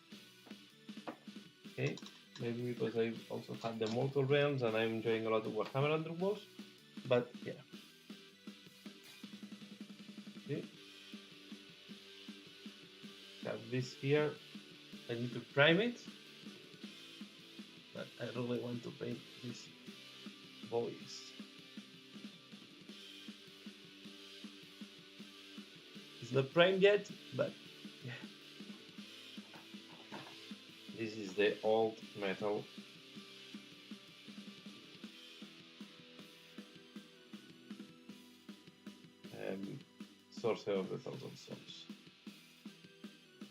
Okay, maybe because I also had the Mortal Realms and I'm enjoying a lot of Warhammer Underworlds. But yeah, see, have this here. I need to prime it, but I really want to paint these boys. It's not primed yet, but yeah. This is the old metal. Sorcerer of the Thousand Souls.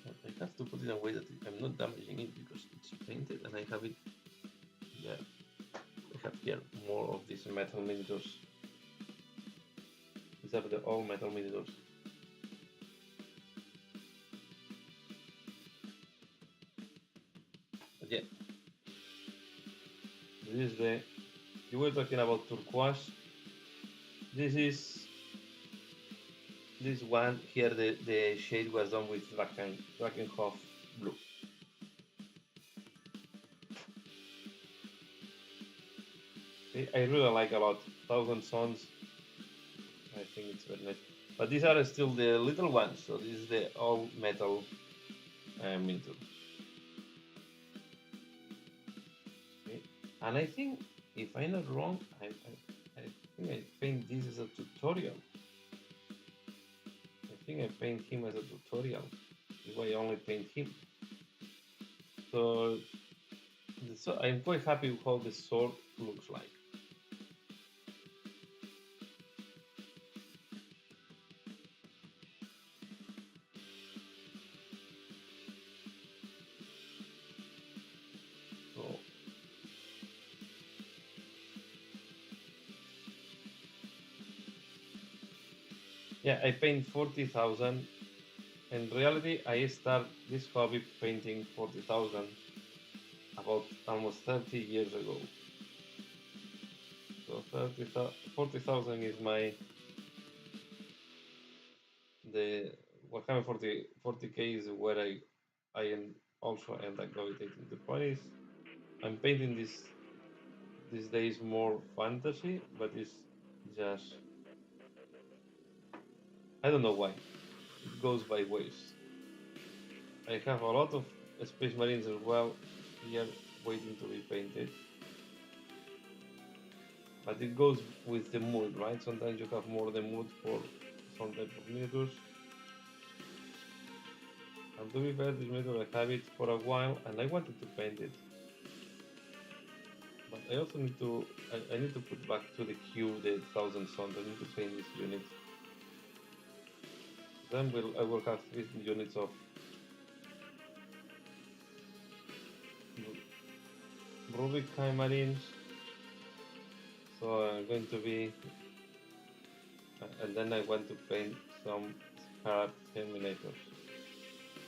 But I have to put it in a way that I'm not damaging it because it's painted and I have it there. here more of these metal miniatures. These are the all metal miniatures. But yeah, this is the. You were talking about turquoise. This is this one here. The shade was done with Drakenhof blue. I really like a lot. Thousand Sons. I think it's very nice. But these are still the little ones. So this is the all metal miniature. Okay. And I think, if I'm not wrong, I think I paint this as a tutorial. I think I paint him as a tutorial. That's why I only paint him. So, I'm quite happy with how the sword looks like. So, yeah, I paint 40,000. In reality, I start this hobby painting 40,000 about almost 30 years ago. So 40,000 is my the Warhammer 40k is where I am also end up gravitating. The point is I'm painting this these days more fantasy, but it's just I don't know why. It goes by waves. I have a lot of Space Marines as well here waiting to be painted. But it goes with the mood, right? Sometimes you have more the mood for some type of miniatures. And to be fair, this miniature I have it for a while and I wanted to paint it. But I also need to I need to put back to the queue the thousand suns. I need to paint this unit. Then I will have 3 units of Rubik Marines. So I'm going to be and then I want to paint some Scarab Terminators.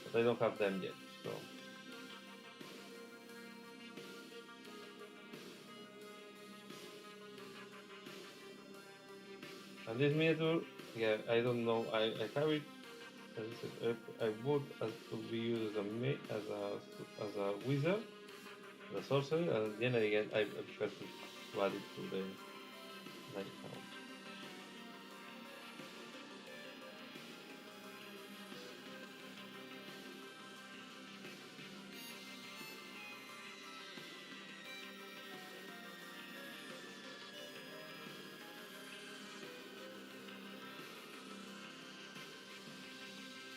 But I don't have them yet, so and this miniature, yeah, I don't know. I have it. As I said, I would as to be used as a wizard, as a sorcerer, and then again I prefer to add it to the night count.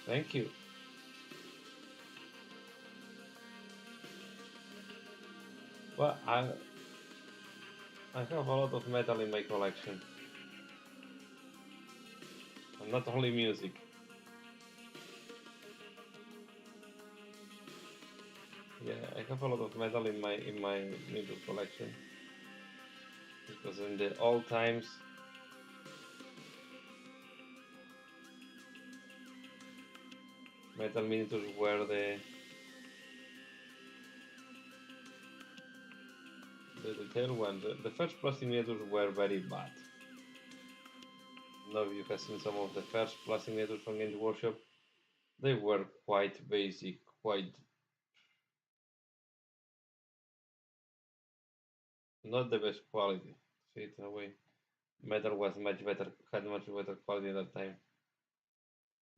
Thank you. Well, I have a lot of metal in my collection, and not only music. Yeah, I have a lot of metal in my music collection because in the old times, metal miniatures were the tail ones. The first plastic miniatures were very bad. Now you have seen some of the first plastic miniatures from Games Workshop. They were quite basic, quite not the best quality. See it in a way. Metal was much better, had much better quality at that time.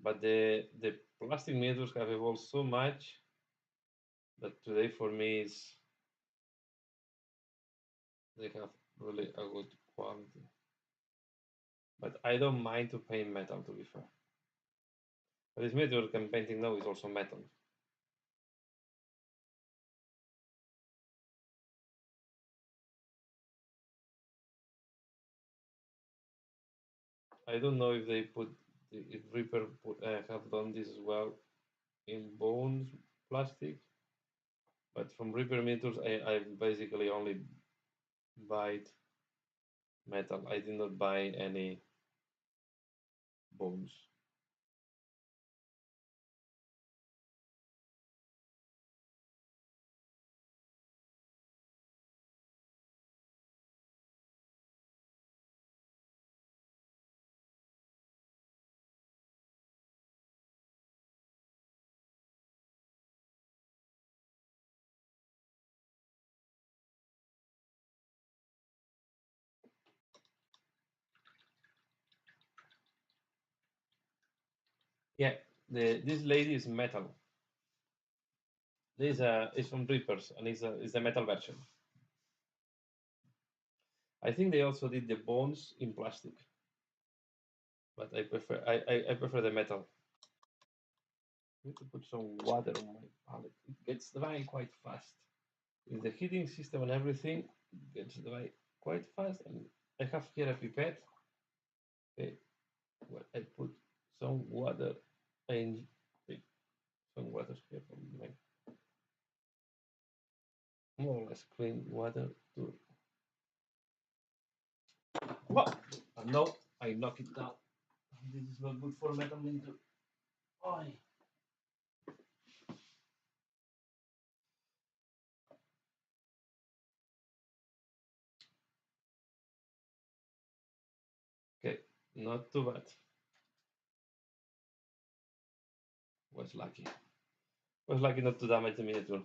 But the plastic miniatures have evolved so much that today for me is they have really a good quality. But I don't mind to paint metal to be fair. But this miniature I'm painting now is also metal. I don't know if they put if Reaper have done this as well in bones plastic, but from Reaper miniatures I basically only buy metal. I did not buy any bones. Yeah, this lady is metal. This is from Reapers and is the metal version. I think they also did the bones in plastic, but I prefer the metal. I need to put some water on my palette. It gets dry quite fast. With the heating system and everything, it gets dry quite fast. And I have here a pipette. Okay, where I put some water and some water here from my more or less clean water to. Oh, and no, I knock it down. This is not good for metal linter. Oh, okay, not too bad. Was lucky. Was lucky not to damage the miniature.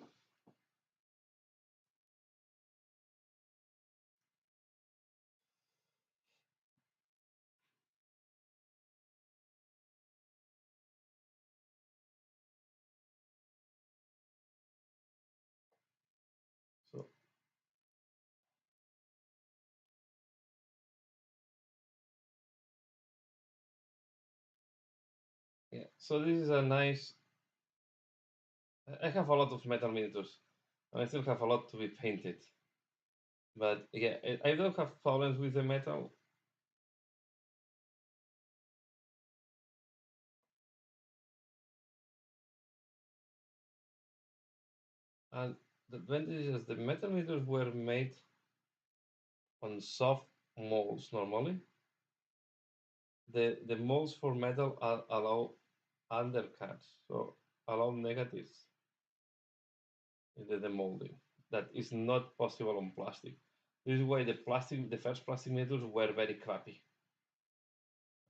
So yeah, so this is a nice. I have a lot of metal miniatures, and I still have a lot to be painted. But yeah, I don't have problems with the metal. And the advantage is the metal miniatures were made on soft molds normally. The molds for metal allow undercuts, so allow negatives in the demolding. That is not possible on plastic. This is why the first plastic miniatures were very crappy.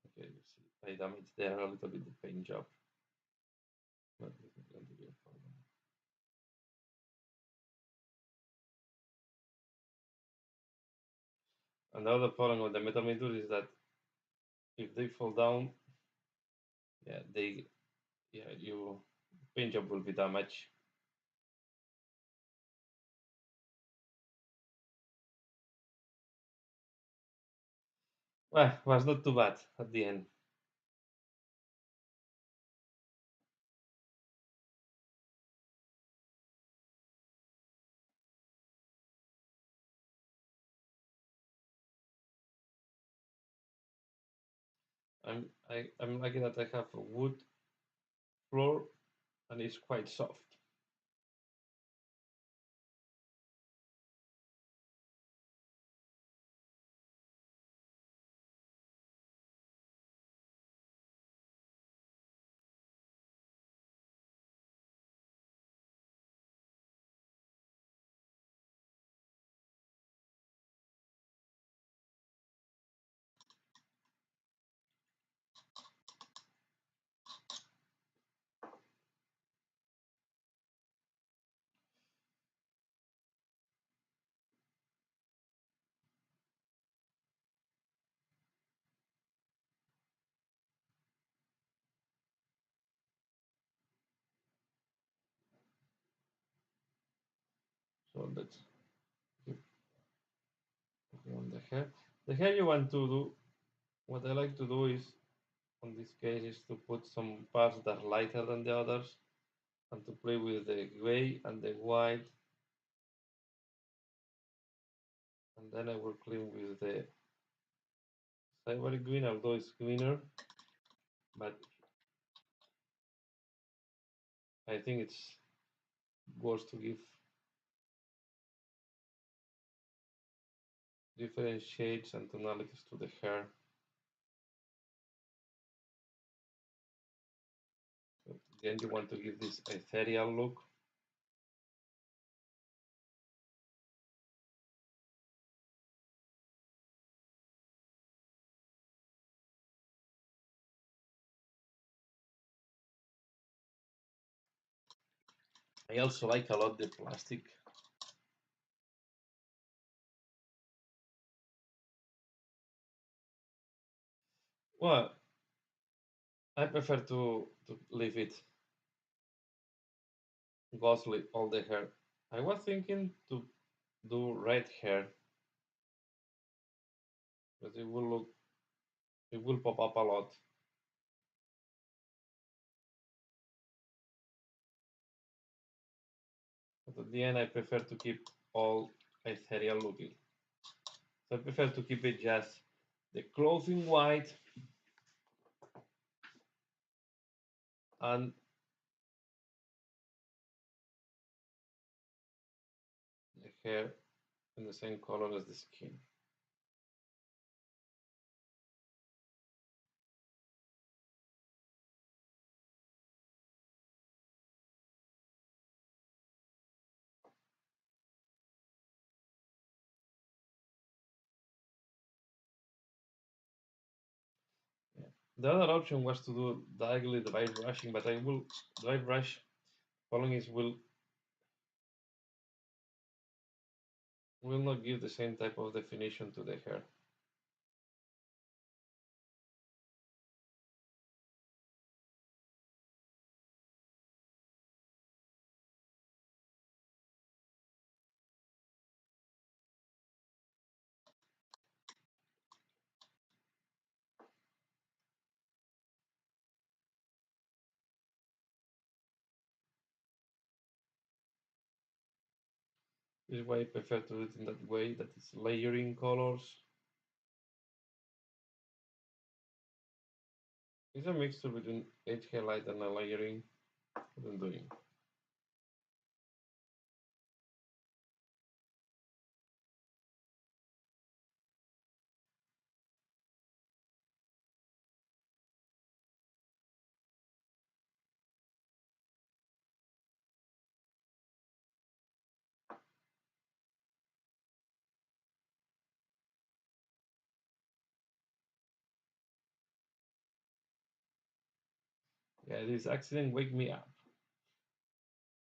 Okay, you see, I damaged there a little bit the paint job. But this is going to be a problem. Another problem with the metal miniatures is that if they fall down, yeah, you paint job will be damaged. Well, was not too bad at the end. I'm lucky that I have a wood floor and it's quite soft. So let's keep on the hair. The hair you want to do, what I like to do is, on this case, is to put some parts that are lighter than the others and to play with the gray and the white. And then I will clean with the silver green, although it's greener, but I think it's worth to give different shades and tonalities to the hair. Then you want to give this ethereal look. I also like a lot the plastic. Well, I prefer to leave it ghostly all the hair. I was thinking to do red hair, but it will pop up a lot. But at the end, I prefer to keep all ethereal looking. So I prefer to keep it just the clothing white and the hair in the same color as the skin. Yeah. The other option was to do directly dry brushing, but I will dry brush following is will not give the same type of definition to the hair. This is why I prefer to do it in that way, that is layering colors. It's a mixture between edge highlight and a layering. What I'm doing. Yeah, this accident wake me up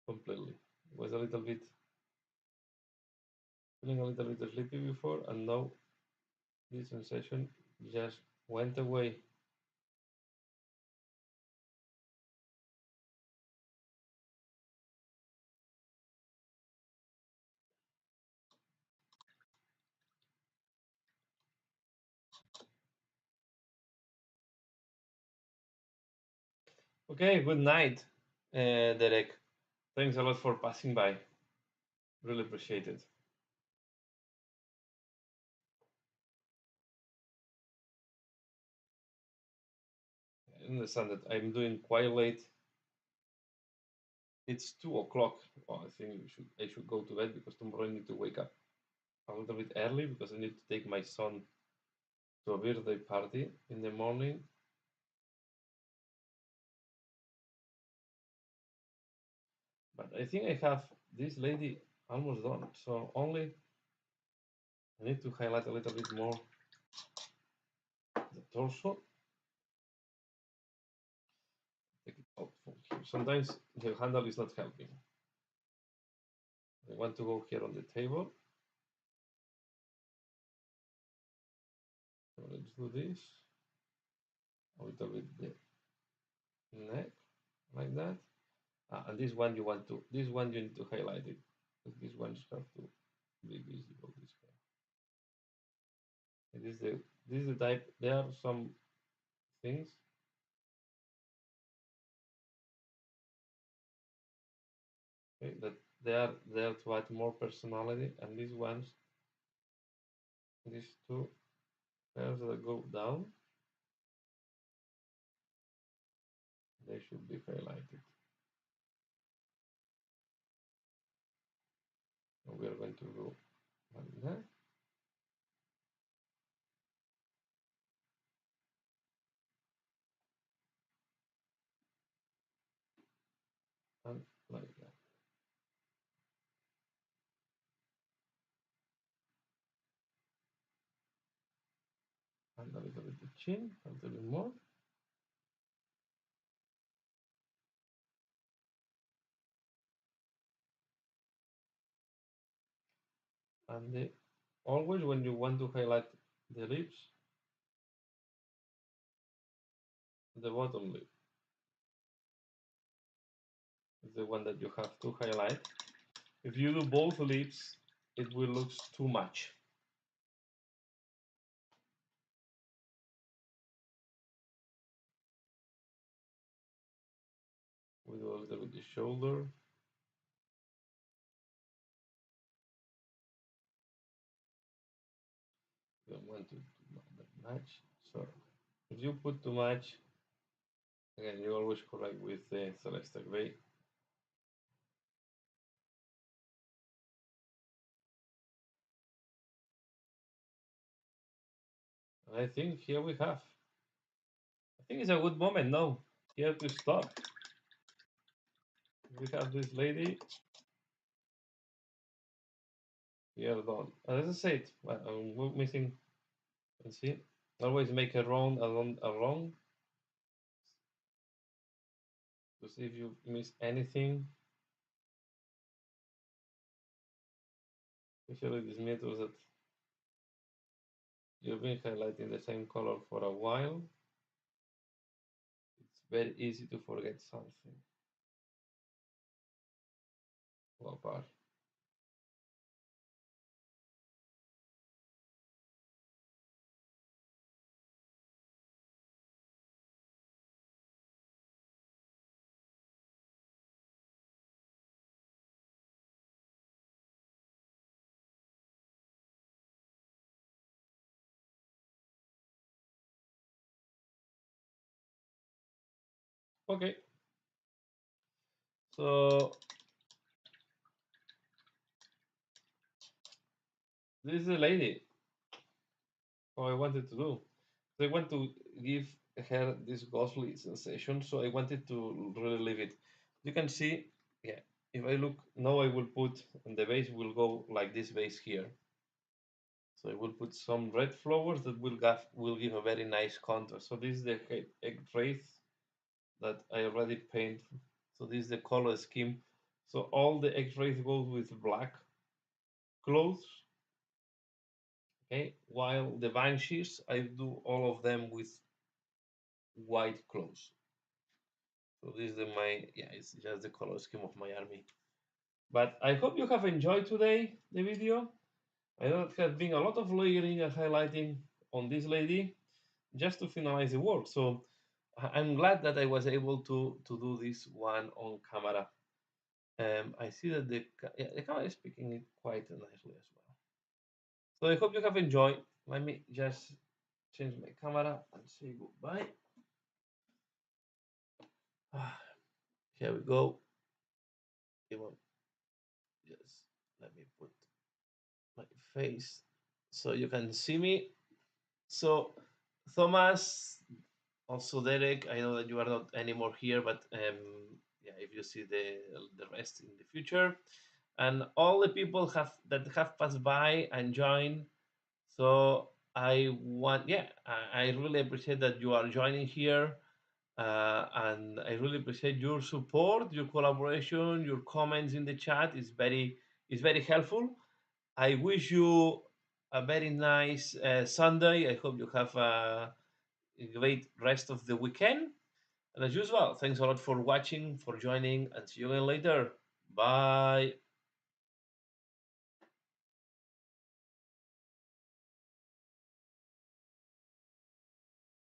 completely. Was a little bit feeling a little bit sleepy before, and now this sensation just went away. Okay, good night, Derek. Thanks a lot for passing by. Really appreciate it. I understand that I'm doing quite late. It's 2 o'clock. Oh, I think I should go to bed because tomorrow I need to wake up a little bit early because I need to take my son to a birthday party in the morning. But I think I have this lady almost done. So only I need to highlight a little bit more the torso. Take it out from here. Sometimes the handle is not helping. I want to go here on the table. So let's do this. A little bit the neck, like that. And this one this one you need to highlight it. These ones have to be visible. This way. This is the type. There are some things. Okay, that they are there to add more personality, and these ones, these two hairs that go down, they should be highlighted. And we are going to go like that. and like that, and a little bit the chin, a little bit more, and always when you want to highlight the lips, the bottom lip is the one that you have to highlight. If you do both lips, it will look too much. We do a little bit the shoulder. You don't want to do that much. So if you put too much, again, you always correct with the Celeste Gray. And I think here we have. I think it's a good moment now here to stop. We have this lady here done. As I said, we're missing. Let's see. Always make a round along a wrong to see if you miss anything. Usually these methods that you've been highlighting the same color for a while. It's very easy to forget something. Apart. Okay, so this is the lady who I wanted to do. So I want to give her this ghostly sensation, so I wanted to really leave it. You can see, yeah, if I look now, I will put, and the base will go like this base here. So I will put some red flowers that will give a very nice contrast. So this is the egg wraith that I already paint. So this is the color scheme. So all the egg wraith goes with black clothes. Okay, while the banshees, I do all of them with white clothes. So this is it's just the color scheme of my army. But I hope you have enjoyed today the video. I know it has been a lot of layering and highlighting on this lady just to finalize the work. So I'm glad that I was able to do this one on camera. I see that the camera is picking it quite nicely as well. So I hope you have enjoyed. Let me just change my camera and say goodbye. Here we go. Just let me put my face so you can see me. So Thomas, also Derek, I know that you are not anymore here, but yeah, if you see the rest in the future, and all the people that have passed by and joined. So I really appreciate that you are joining here, and I really appreciate your support, your collaboration, your comments in the chat is very helpful. I wish you a very nice Sunday. I hope you have a great rest of the weekend. And as usual, thanks a lot for watching, for joining, and see you again later. Bye.